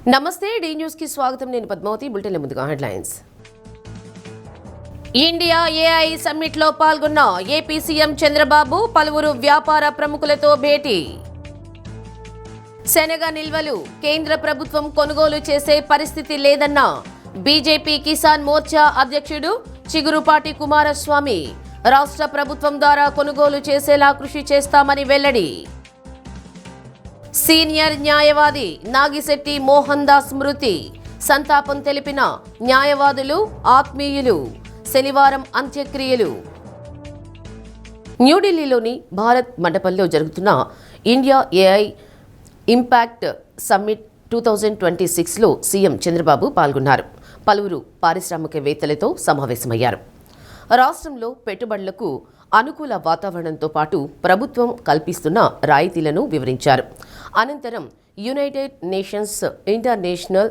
నమస్తే D news కి స్వాగతం. నేను పద్మావతి. బులెటిన్ ముందుగా హెడ్లైన్స్. ఇండియా ఏఐ సమ్మిట్ లో పాల్గొన్న ఏపీ సీఎం చంద్రబాబు పలువురు వ్యాపార ప్రముఖులతో భేటీ. శనగ నిల్వలు కేంద్ర ప్రభుత్వం కొనుగోలు చేసే పరిస్థితి లేదన్న బీజేపీ కిసాన్ మోర్చా అధ్యక్షుడు చిగురుపాటి కుమారస్వామి. రాష్ట్ర ప్రభుత్వం ద్వారా కొనుగోలు చేసేలా కృషి చేస్తామని వెల్లడి. సీనియర్ న్యాయవాది నాగిశెట్టి మోహన్ దాస్ మృతి. సంతాపం తెలిపిన న్యాయవాదులు, ఆత్మీయులు. శనివారం అంత్యక్రియలు. న్యూఢిల్లీలోని భారత్ మండపంలో జరుగుతున్న ఇండియా ఏఐ ఇంపాక్ట్ సమ్మిట్ 2026లో సీఎం చంద్రబాబు పాల్గొన్నారు. పలువురు పారిశ్రామికవేత్తలతో సమావేశమయ్యారు. రాష్ట్రంలో పెట్టుబడులకు అనుకూల వాతావరణంతో పాటు ప్రభుత్వం కల్పిస్తున్న రాయితీలను వివరించారు. అనంతరం united nations international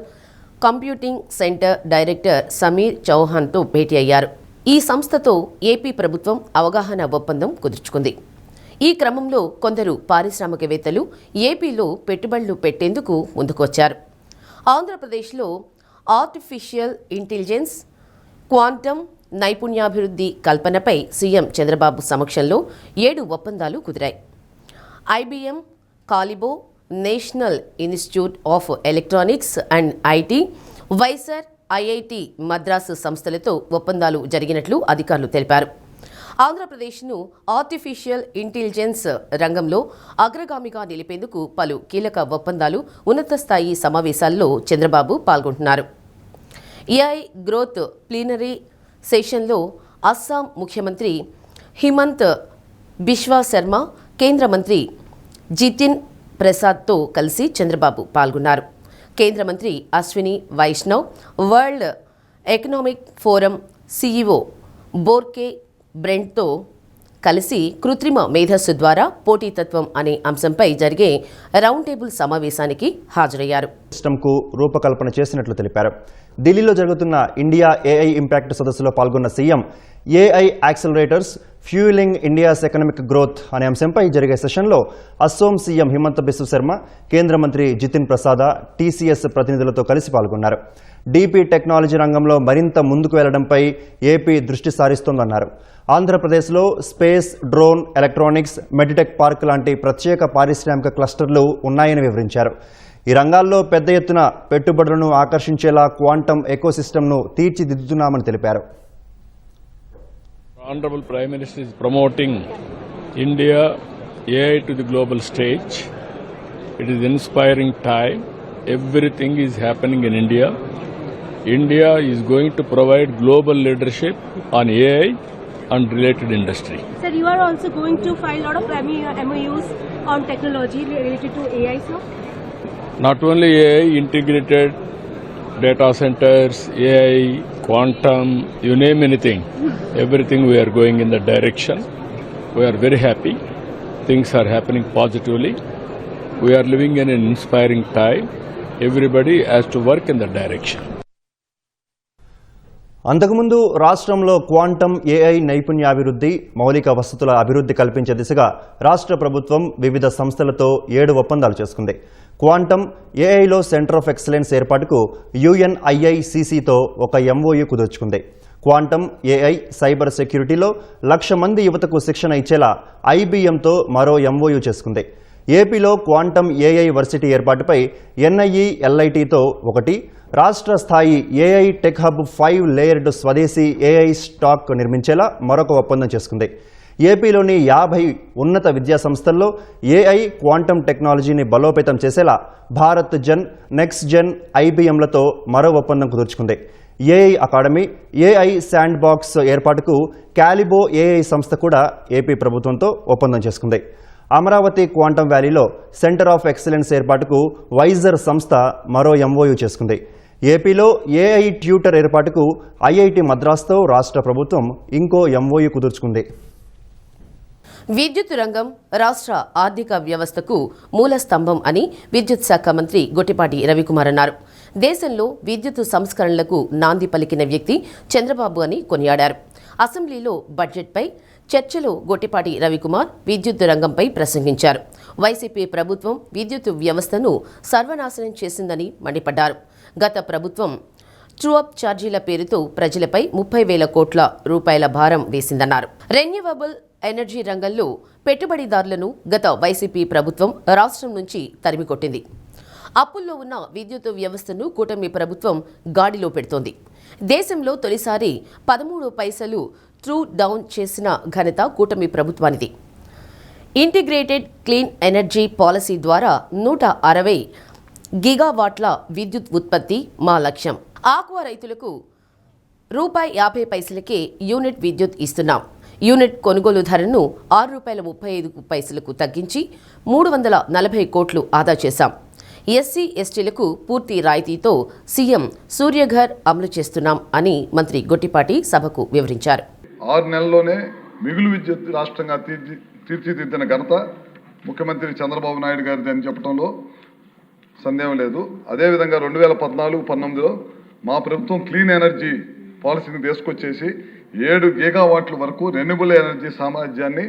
computing centre director Sameer చౌహాన్తో భేటీ అయ్యారు. ఈ సంస్థతో ఏపీ ప్రభుత్వం అవగాహన ఒప్పందం కుదుర్చుకుంది. ఈ క్రమంలో కొందరు పారిశ్రామికవేత్తలు ఏపీలో పెట్టుబడులు పెట్టేందుకు ముందుకొచ్చారు. ఆంధ్రప్రదేశ్లో ఆర్టిఫిషియల్ ఇంటెలిజెన్స్, క్వాంటమ్ నైపుణ్యాభివృద్ధి కల్పనపై సీఎం చంద్రబాబు సమక్షంలో 7 ఒప్పందాలు కుదిరాయి. IBM, Calibo, national institute of electronics and IT, వైసర్, ఐఐటి మద్రాసు సంస్థలతో ఒప్పందాలు జరిగినట్లు అధికారులు తెలిపారు. ఆంధ్రప్రదేశ్ను ఆర్టిఫిషియల్ ఇంటెలిజెన్స్ రంగంలో అగ్రగామిగా నిలిపేందుకు పలు కీలక ఒప్పందాలు, ఉన్నత స్థాయి సమావేశాల్లో చంద్రబాబు పాల్గొంటున్నారు. ఏఐ గ్రోత్ ప్లీనరీ సెషన్లో అస్సాం ముఖ్యమంత్రి హిమంత్ బిశ్వా శర్మ, కేంద్ర మంత్రి జితిన్ ప్రసాద్తో కలిసి చంద్రబాబు పాల్గొన్నారు. కేంద్ర మంత్రి Ashwini Vaishnaw, world economic forum CEO Borge బ్రెంట్తో కలిసి కృత్రిమ మేధస్సు ద్వారా పోటీతత్వం అనే అంశంపై జరిగే రౌండ్ టేబుల్ సమావేశానికి హాజరయ్యారు. సిస్టమ్కు రూపకల్పన చేసినట్లు తెలిపారు. ఢిల్లీలో జరుగుతున్న ఇండియా ఏఐ ఇంపాక్ట్ సదస్సులో పాల్గొన్న CM AI accelerators fuelling India's economic growth అనే అంశంపై జరిగే సెషన్లో అస్సోం సీఎం హిమంత బిశ్వ శర్మ, కేంద్ర మంత్రి జితిన్ ప్రసాద, టీసీఎస్ ప్రతినిధులతో కలిసి పాల్గొన్నారు. డీపీ టెక్నాలజీ రంగంలో మరింత ముందుకు వెళ్లడంపై ఏపీ దృష్టి సారిస్తోందన్నారు. ఆంధ్రప్రదేశ్లో space, drone, electronics, meditech park లాంటి ప్రత్యేక పారిశ్రామిక క్లస్టర్లు ఉన్నాయని వివరించారు. ఈ రంగాల్లో పెద్ద ఎత్తున పెట్టుబడులను ఆకర్షించేలా క్వాంటమ్ ఎకోసిస్టమ్ను తీర్చిదిద్దుతున్నామని తెలిపారు. Honorable Prime Minister is promoting India AI to the global stage. It is inspiring time. Everything is happening in India. India is going to provide global leadership on AI and related industry. Sir, you are also going to file a lot of MOUs on technology related to AI, sir? Not only AI, integrated data centers, AI, quantum, you name anything. Everything we are going in that direction. We are very happy. Things are happening positively. We are living in an inspiring time. Everybody has to work in that direction. అంతకుముందు రాష్ట్రంలో quantum AI నైపుణ్యాభివృద్ధి, మౌలిక వసతుల అభివృద్ధి కల్పించే దిశగా రాష్ట్ర ప్రభుత్వం వివిధ సంస్థలతో 7 ఒప్పందాలు చేసుకుంది. క్వాంటమ్ ఏఐలో సెంటర్ ఆఫ్ ఎక్సలెన్స్ ఏర్పాటుకు యుఎన్ఐఐసిసితో ఒక ఎంఓయూ కుదుర్చుకుంది. క్వాంటమ్ ఏఐ సైబర్ సెక్యూరిటీలో 1,00,000 మంది యువతకు శిక్షణ ఇచ్చేలా ఐబీఎంతో మరో ఎంఓయూ చేసుకుంది. ఏపీలో క్వాంటమ్ ఏఐ వర్సిటీ ఏర్పాటుపై ఎన్ఐఈ ఎల్ఐటీతో ఒకటి, రాష్ట్ర స్థాయి ఏఐ టెక్ హబ్ 5 లేయర్డ్ స్వదేశీ ఏఐ స్టాక్ నిర్మించేలా మరొక ఒప్పందం చేసుకుంది. ఏపీలోని 50 ఉన్నత విద్యా సంస్థల్లో ఏఐ, క్వాంటమ్ టెక్నాలజీని బలోపేతం చేసేలా భారత్ జన్, నెక్స్ట్ జెన్, ఐబీఎంలతో మరో ఒప్పందం కుదుర్చుకుంది. AI academy, AI sandbox ఏర్పాటుకు కాలిబో ఏఐ సంస్థ కూడా ఏపీ ప్రభుత్వంతో ఒప్పందం చేసుకుంది. అమరావతి క్వాంటమ్ వ్యాలీలో సెంటర్ ఆఫ్ ఎక్సలెన్స్ ఏర్పాటుకు వైజర్ సంస్థ మరో ఎంఓయూ చేసుకుంది. ఏపీలో ఏఐ ట్యూటర్ ఏర్పాటుకు ఐఐటి మద్రాస్తో రాష్ట్ర ప్రభుత్వం ఇంకో ఎంఓయూ కుదుర్చుకుంది. విద్యుత్ రంగం రాష్ట్ర ఆర్థిక వ్యవస్థకు మూల స్తంభం అని విద్యుత్ శాఖ మంత్రి గొట్టిపాటి రవికుమార్ అన్నారు. దేశంలో విద్యుత్ సంస్కరణలకు నాంది పలికిన వ్యక్తి చంద్రబాబు అని కొనియాడారు. అసెంబ్లీలో బడ్జెట్పై చర్చలో గొట్టిపాటి రవికుమార్ విద్యుత్ రంగంపై ప్రసంగించారు. వైసీపీ ప్రభుత్వం విద్యుత్ వ్యవస్థను సర్వనాశనం చేసిందని మండిపడ్డారు. గత ప్రభుత్వం ట్రూ-అప్ ఛార్జీల పేరుతో ప్రజలపై 30,000 కోట్ల రూపాయల భారం వేసిందన్నారు. రెన్యూవబుల్ ఎనర్జీ రంగంలో పెట్టుబడిదారులను గత వైసీపీ ప్రభుత్వం రాష్ట్రం నుంచి తరిమికొట్టింది. అప్పుల్లో ఉన్న విద్యుత్ వ్యవస్థను కూటమి ప్రభుత్వం గాడిలో పెడుతోంది. దేశంలో తొలిసారి 13 పైసలు ట్రూ డౌన్ చేసిన ఘనత కూటమి ప్రభుత్వానిది. ఇంటిగ్రేటెడ్ క్లీన్ ఎనర్జీ పాలసీ ద్వారా 160 గిగావాట్ల విద్యుత్ ఉత్పత్తి మా లక్ష్యం. ఆక్వా రైతులకు ₹50 యూనిట్ విద్యుత్ ఇస్తున్నాం. యూనిట్ కొనుగోలు ధరను ₹6.35 తగ్గించి 340 కోట్లు ఆదా చేశాం. ఎస్సీ ఎస్టీలకు పూర్తి రాయితీతో సీఎం సూర్యఘర్ అమలు చేస్తున్నాం అని మంత్రి గొట్టిపాటి సభకు వివరించారు. 6 నెలల్లోనే మిగులు విద్యుత్ రాష్ట్రంగా తీర్చిదిద్దిన ఘనత ముఖ్యమంత్రి చంద్రబాబు నాయుడు గారిది అని చెప్పడంలో సందేహం లేదు. అదేవిధంగా 2014-19లో మా ప్రభుత్వం క్లీన్ ఎనర్జీ పాలసీని తీసుకొచ్చేసి 7 గిగావాట్ల వరకు రెన్యూబుల్ ఎనర్జీ సామర్థ్యాన్ని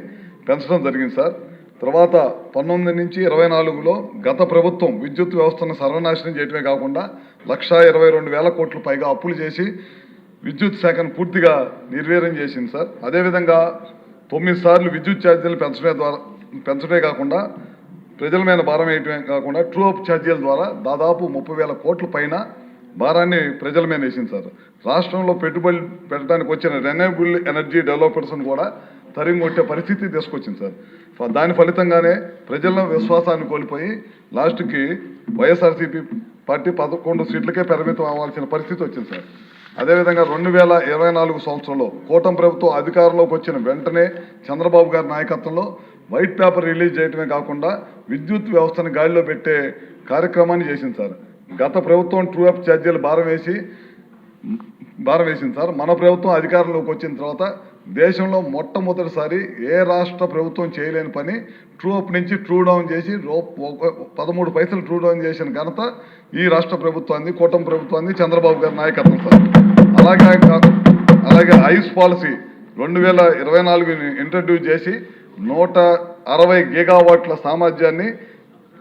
పెంచడం జరిగింది సార్. తర్వాత 19 నుంచి 24లో గత ప్రభుత్వం విద్యుత్ వ్యవస్థను సర్వనాశనం చేయడమే కాకుండా 122,000 కోట్ల పైగా అప్పులు చేసి విద్యుత్ శాఖను పూర్తిగా నిర్వీర్యం చేసింది సార్. అదేవిధంగా 9 సార్లు విద్యుత్ ఛార్జీలు పెంచడమే కాకుండా ప్రజల మీద భారం వేయటమే కాకుండా ట్రూ-అప్ ఛార్జీల ద్వారా దాదాపు 30,000 కోట్ల పైన భారాన్ని ప్రజల మీద వేసింది సార్. రాష్ట్రంలో పెట్టుబడి పెట్టడానికి వచ్చిన రెన్యూబుల్ ఎనర్జీ డెవలపర్స్ను కూడా తరిగొట్టే పరిస్థితి తీసుకొచ్చింది సార్. దాని ఫలితంగానే ప్రజల విశ్వాసాన్ని కోల్పోయి లాస్ట్కి వైఎస్ఆర్సీపీ పార్టీ 11 సీట్లకే పరిమితం అవ్వాల్సిన పరిస్థితి వచ్చింది సార్. అదేవిధంగా 2024 సంవత్సరంలో కూటమి ప్రభుత్వం అధికారంలోకి వచ్చిన వెంటనే చంద్రబాబు గారి నాయకత్వంలో వైట్ పేపర్ రిలీజ్ చేయడమే కాకుండా విద్యుత్ వ్యవస్థను గాడిలో పెట్టే కార్యక్రమాన్ని చేసింది సార్. గత ప్రభుత్వం ట్రూ-అప్ ఛార్జీలు భారం వేసింది సార్. మన ప్రభుత్వం అధికారంలోకి వచ్చిన తర్వాత దేశంలో మొట్టమొదటిసారి ఏ రాష్ట్ర ప్రభుత్వం చేయలేని పని ట్రూ-అప్ నుంచి ట్రూ డౌన్ చేసి 13 పైసలు ట్రూ డౌన్ చేసిన ఘనత ఈ రాష్ట్ర ప్రభుత్వాన్ని, కూటమి ప్రభుత్వాన్ని, చంద్రబాబు గారి నాయకత్వం సార్. అలాగే ఐస్ పాలసీ 2024 ఇంట్రడ్యూస్ చేసి 160 గిగావాట్ల సామర్థ్యాన్ని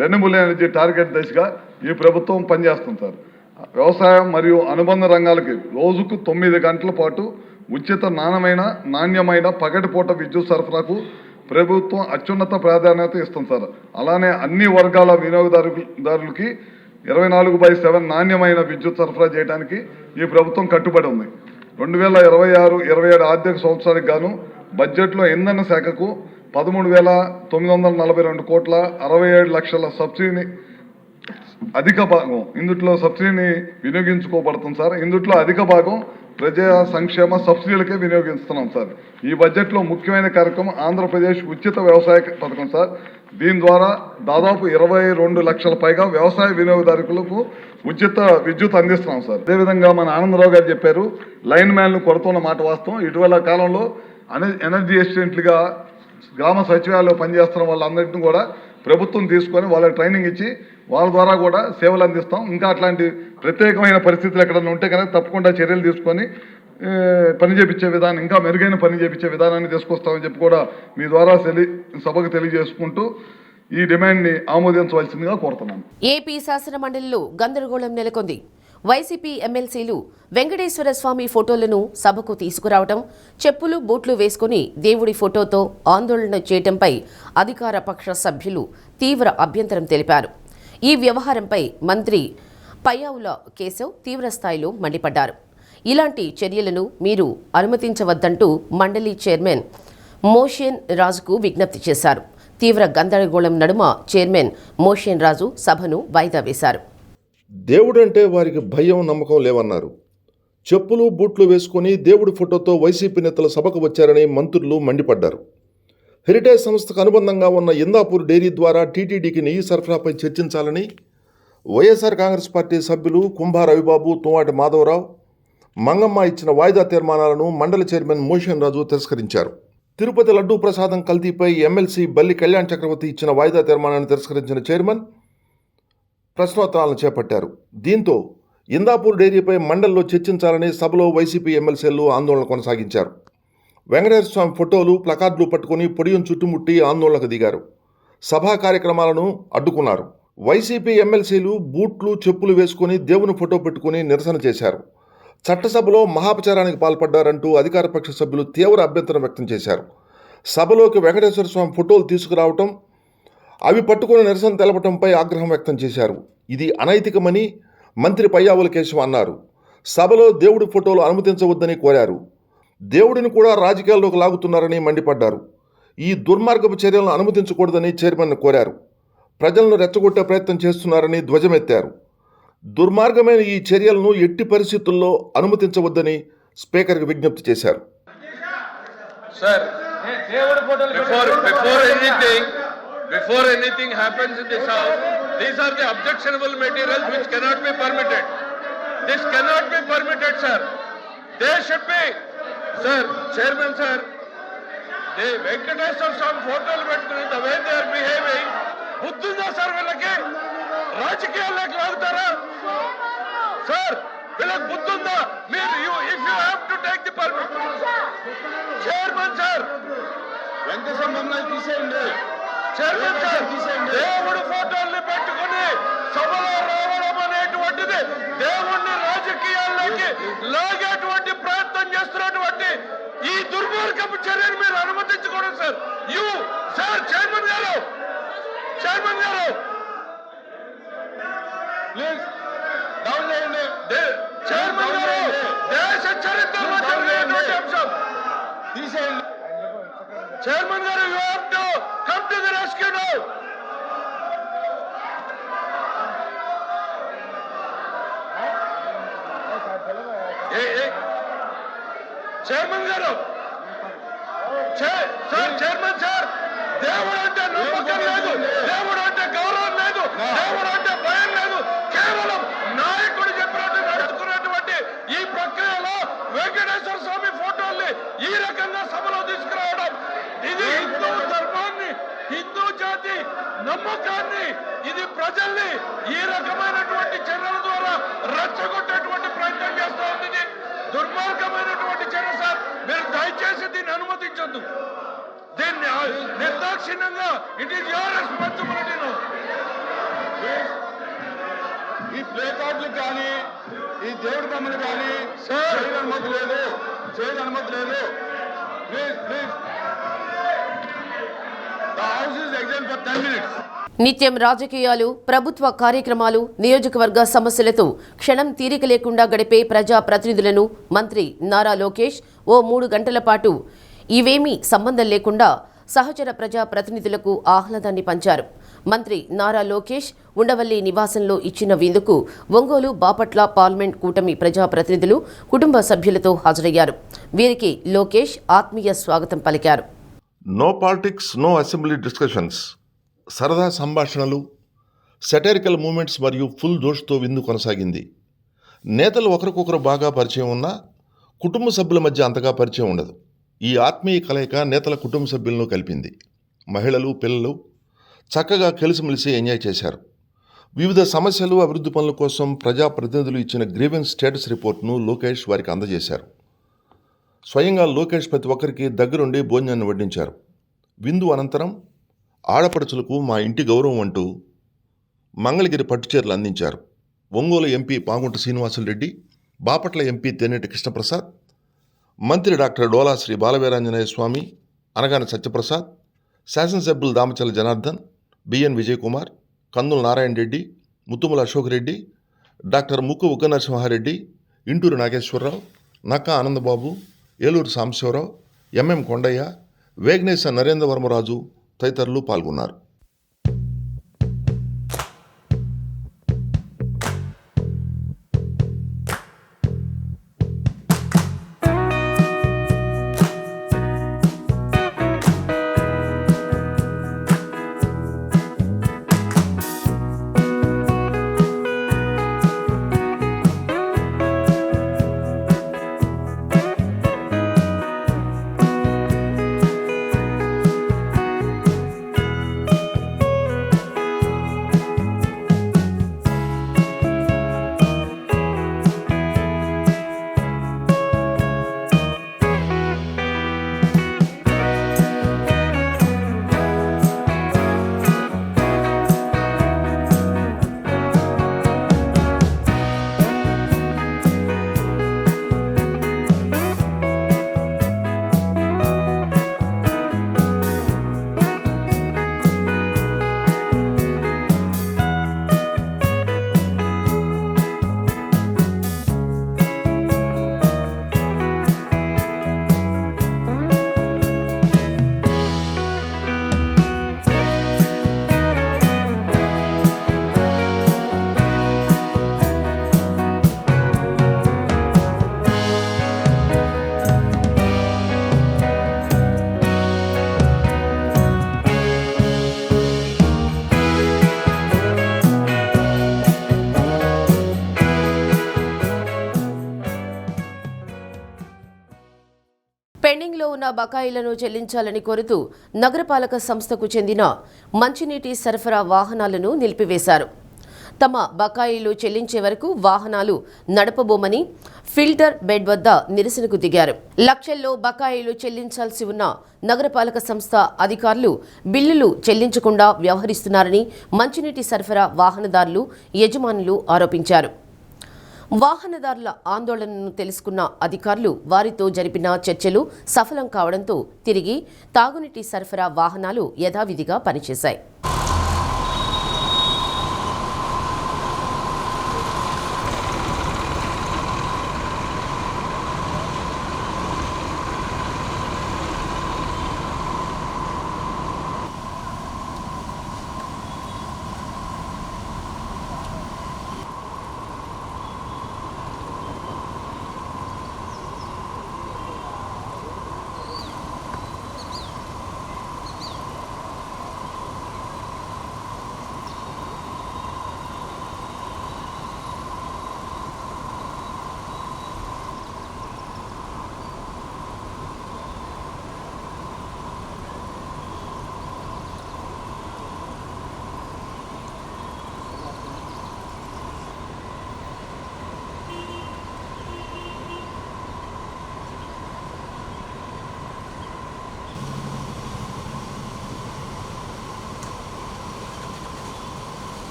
రెన్యూబుల్ ఎనర్జీ టార్గెట్ దిశగా ఈ ప్రభుత్వం పనిచేస్తుంది సార్. వ్యవసాయం మరియు అనుబంధ రంగాలకి రోజుకు 9 గంటల పాటు ఉచిత నాణ్యమైన పగటిపూట విద్యుత్ సరఫరాకు ప్రభుత్వం అత్యున్నత ప్రాధాన్యత ఇస్తుంది సార్. అలానే అన్ని వర్గాల వినియోగదారులకి 24/7 నాణ్యమైన విద్యుత్ సరఫరా చేయడానికి ఈ ప్రభుత్వం కట్టుబడి ఉంది. 2026-27 ఆర్థిక సంవత్సరానికి గాను బడ్జెట్లో ఇంధన శాఖకు 13,942 కోట్ల 67 లక్షల సబ్సిడీని అధిక భాగం ఇందుట్లో సబ్సిడీని వినియోగించుకోబడుతుంది సార్. ఇందుట్లో అధిక భాగం ప్రజా సంక్షేమ సబ్సిడీలకే వినియోగిస్తున్నాం సార్. ఈ బడ్జెట్లో ముఖ్యమైన కార్యక్రమం ఆంధ్రప్రదేశ్ ఉచిత వ్యవసాయ పథకం సార్. దీని ద్వారా దాదాపు 22 లక్షల పైగా వ్యవసాయ వినియోగదారులకు ఉచిత విద్యుత్ అందిస్తున్నాం సార్. అదేవిధంగా మన ఆనందరావు గారు చెప్పారు, లైన్ మ్యాన్లు కొడుతున్న మాట వాస్తవం. ఇటీవల కాలంలో ఎనర్జీ అసిస్టెంట్లుగా గ్రామ సచివాలయంలో పనిచేస్తున్న వాళ్ళందరినీ కూడా ప్రభుత్వం తీసుకొని వాళ్ళకి ట్రైనింగ్ ఇచ్చి వాళ్ళ ద్వారా కూడా సేవలు అందిస్తాం. ఇంకా అట్లాంటి ప్రత్యేకమైన పరిస్థితులు ఎక్కడన్నా ఉంటే కనుక తప్పకుండా చర్యలు తీసుకొని పని చేపించే విధానం, ఇంకా మెరుగైన పని చేపించే విధానాన్ని తీసుకొస్తామని చెప్పి కూడా మీ ద్వారా సభకు తెలియజేసుకుంటూ ఈ డిమాండ్ని ఆమోదించవలసిందిగా కోరుతున్నాను. ఏపీ శాసన మండలిలో గందరగోళం నెలకొంది. వైసీపీ ఎమ్మెల్సీలు వెంకటేశ్వర స్వామి ఫోటోలను సభకు తీసుకురావడం, చెప్పులు బూట్లు వేసుకుని దేవుడి ఫోటోతో ఆందోళన చేయడంపై అధికార పక్ష సభ్యులు తీవ్ర అభ్యంతరం తెలిపారు. ఈ వ్యవహారంపై మంత్రి పయ్యావుల కేశవ్ తీవ్రస్థాయిలో మండిపడ్డారు. ఇలాంటి చర్యలను మీరు అనుమతించవద్దంటూ మండలి చైర్మన్ మోషన్ రాజుకు విజ్ఞప్తి చేశారు. తీవ్ర గందరగోళం నడుమ చైర్మన్ మోషన్ రాజు సభను వాయిదా వేశారు. దేవుడంటే వారికి భయం, నమ్మకం లేవన్నారు. చెప్పులు బూట్లు వేసుకుని దేవుడి ఫోటోతో వైసీపీ నేతలు సభకు వచ్చారని మంత్రులు మండిపడ్డారు. హెరిటేజ్ సంస్థకు అనుబంధంగా ఉన్న ఇందాపూర్ డైరీ ద్వారా టీటీడీకి నెయ్యి సరఫరాపై చర్చించాలని వైఎస్ఆర్ కాంగ్రెస్ పార్టీ సభ్యులు కుంభా రవిబాబు, తుమ్మాటి మాధవరావు, మంగమ్మ ఇచ్చిన వాయిదా తీర్మానాలను మండలి చైర్మన్ మోషన్ రాజు తిరస్కరించారు. తిరుపతి లడ్డూ ప్రసాదం కల్తీపై ఎమ్మెల్సీ బల్లి కళ్యాణ్ చక్రవర్తి ఇచ్చిన వాయిదా తీర్మానాన్ని తిరస్కరించిన చైర్మన్ ప్రశ్నోత్తరాలను చేపట్టారు. దీంతో ఇందాపూర్ డైరీపై మండలిలో చర్చించాలని సభలో వైసీపీ ఎమ్మెల్సీలు ఆందోళన కొనసాగించారు. వెంకటేశ్వర స్వామి ఫోటోలు, ప్లకార్డులు పట్టుకుని పొడియం చుట్టుముట్టి ఆందోళనకు దిగారు. సభా కార్యక్రమాలను అడ్డుకున్నారు. వైసీపీ ఎమ్మెల్సీలు బూట్లు చెప్పులు వేసుకుని దేవుని ఫోటో పెట్టుకుని నిరసన చేశారు. చట్టసభలో మహాపచారానికి పాల్పడ్డారంటూ అధికారపక్ష సభ్యులు తీవ్ర అభ్యంతరం వ్యక్తం చేశారు. సభలోకి వెంకటేశ్వర స్వామి ఫోటోలు తీసుకురావటం, అవి పట్టుకుని నిరసన తెలపటంపై ఆగ్రహం వ్యక్తం చేశారు. ఇది అనైతికమని మంత్రి పయ్యావుల కేశవ అన్నారు. సభలో దేవుడి ఫోటోలు అనుమతించవద్దని కోరారు. దేవుడిని కూడా రాజకీయాల్లోకి లాగుతున్నారని మండిపడ్డారు. ఈ దుర్మార్గపు చర్యలను అనుమతించకూడదని చైర్మన్ కోరారు. ప్రజలను రెచ్చగొట్టే ప్రయత్నం చేస్తున్నారని ధ్వజమెత్తారు. దుర్మార్గమైన ఈ చర్యలను ఎట్టి పరిస్థితుల్లో అనుమతించవద్దని స్పీకర్కి విజ్ఞప్తి చేశారు. Sir, before anything happens in this house, these are the objectionable materials which cannot be permitted. This cannot be permitted, sir. They should be, sir, Chairman, sir. The Venkateswara Swami photos పెట్టుకుని the way they are behaving, బుద్ధుందా sir వీళ్ళకి? రాజకీయాల్లోకి లాగుతారా sir? వీళ్ళకి బుద్ధుందా? మీరు if you have to take the permit, Chairman, sir. Venkateswara మమ్మల్ని తీసేయండి. Chairman sir, దేవుడి ఫోటోల్ని పెట్టుకుని సభలో రావడం అనేటువంటిది దేవుణ్ణి రాజకీయాల్లోకి లాగేటువంటి ప్రయత్నం చేస్తున్నటువంటి ఈ దుర్మార్గపు చర్యను మీరు అనుమతించకూడదు సార్. సార్ చైర్మన్ గారు ప్లీజ్ డౌన్ చేయండి. చైర్మన్ గారు, దేశ చరిత్రలో జరిగినటువంటి అంశం తీసేయండి. Chairman garu, you have to come to the rescue now. Chairman garu, sir, Chairman sir, దేవుడు అంటే నమ్మకం లేదు, దేవుడు అంటే గౌరవం లేదు, దేవుడు అంటే భయం లేదు. కేవలం నాయకుడు చెప్పినట్టు నడుచుకున్నటువంటి ఈ ప్రక్రియలో వెంకటేశ్వర స్వామి ఫోటోల్ని ఈ రకంగా సభలో తీసుకురావడం, ఇది హిందూ ధర్మాన్ని, హిందూ జాతి నమ్మకాన్ని, ఇది ప్రజల్ని ఈ రకమైనటువంటి చర్యల ద్వారా రెచ్చగొట్టేటువంటి ప్రయత్నం చేస్తూ ఉంది. దుర్మార్గమైనటువంటి చర్య సార్. మీరు దయచేసి దీన్ని అనుమతించొద్దు. దీన్ని నిర్దాక్షిణ్యంగా ఇట్ ఈస్ యువర్ రెస్పాన్సిబిలిటీ. ఈ ప్లే కార్డులు కానీ ఈ దేవుడి బొమ్మలు కానీ చేయని అనుమతి లేదు. Please the house is exempt for 10 minutes. నిత్యం రాజకీయాలు, ప్రభుత్వ కార్యక్రమాలు, నియోజకవర్గ సమస్యలతో క్షణం తీరిక లేకుండా గడిపే ప్రజా ప్రతినిధులను మంత్రి నారా లోకేష్ ఓ 3 గంటల పాటు ఇవేమీ సంబంధం లేకుండా సహచర ప్రజా ప్రతినిధులకు ఆహ్లాదాన్ని పంచారు. మంత్రి నారా లోకేష్ ఉండవల్లి నివాసంలో ఇచ్చిన విందుకు ఒంగోలు, బాపట్ల పార్లమెంట్ కూటమి ప్రజా ప్రతినిధులు కుటుంబ సభ్యులతో హాజరయ్యారు. వీరికి లోకేష్ ఆత్మీయ స్వాగతం పలికారు. No politics, no assembly discussions. సరదా సంభాషణలు, సెటైరికల్ మూమెంట్స్ మరియు ఫుల్ జోష్తో విందు కొనసాగింది. నేతలు ఒకరికొకరు బాగా పరిచయం ఉన్నా కుటుంబ సభ్యుల మధ్య అంతగా పరిచయం ఉండదు. ఈ ఆత్మీయ కలయిక నేతల కుటుంబ సభ్యులను కలిపింది. మహిళలు, పిల్లలు చక్కగా కలిసిమెలిసి ఎంజాయ్ చేశారు. వివిధ సమస్యలు, అభివృద్ధి పనుల కోసం ప్రజాప్రతినిధులు ఇచ్చిన గ్రీవెన్స్ స్టేటస్ రిపోర్ట్ను లోకేష్ వారికి అందజేశారు. స్వయంగా లోకేష్ ప్రతి ఒక్కరికి దగ్గరుండి భోజనాన్ని వడ్డించారు. విందు అనంతరం ఆడపడుచులకు మా ఇంటి గౌరవం అంటూ మంగళగిరి పట్టుచీరలు అందించారు. ఒంగోలు ఎంపీ పాంగుంట శ్రీనివాసులరెడ్డి, బాపట్ల ఎంపీ తెన్నేటి కృష్ణప్రసాద్, మంత్రి డాక్టర్ డోలా శ్రీ బాలవీరాంజనేయ స్వామి, అనగాని సత్యప్రసాద్, శాసనసభ్యులు దామచల జనార్దన్, బిఎన్ విజయకుమార్, కందుల నారాయణ రెడ్డి, ముత్తుముల అశోక్ రెడ్డి, డాక్టర్ ముక్కు ఉగ్గ నరసింహారెడ్డి, ఇంటూరు నాగేశ్వరరావు, నక్కా ఆనందబాబు, ఏలూరు సాంబశివరావు, ఎంఎం కొండయ్య, వేగ్నేశ నరేంద్రవర్మరాజు తదితరులు పాల్గొన్నారు. ఉన్న బకాయిలను చెల్లించాలని కోరుతూ నగరపాలక సంస్థకు చెందిన మంచినీటి సరఫరా వాహనాలను నిలిపివేశారు. తమ బకాయిలు చెల్లించే వరకు వాహనాలు నడపబోమని ఫిల్టర్ బెడ్ వద్ద నిరసనకు దిగారు. లక్షల్లో బకాయిలు చెల్లించాల్సి ఉన్న నగరపాలక సంస్థ అధికారులు బిల్లులు చెల్లించకుండా వ్యవహరిస్తున్నారని మంచినీటి సరఫరా వాహనదారులు యజమానులు ఆరోపించారు. వాహనదారుల ఆందోళనను తెలుసుకున్న అధికారులు వారితో జరిపిన చర్చలు సఫలం కావడంతో తిరిగి తాగునీటి సరఫరా వాహనాలు యథావిధిగా పనిచేశాయి.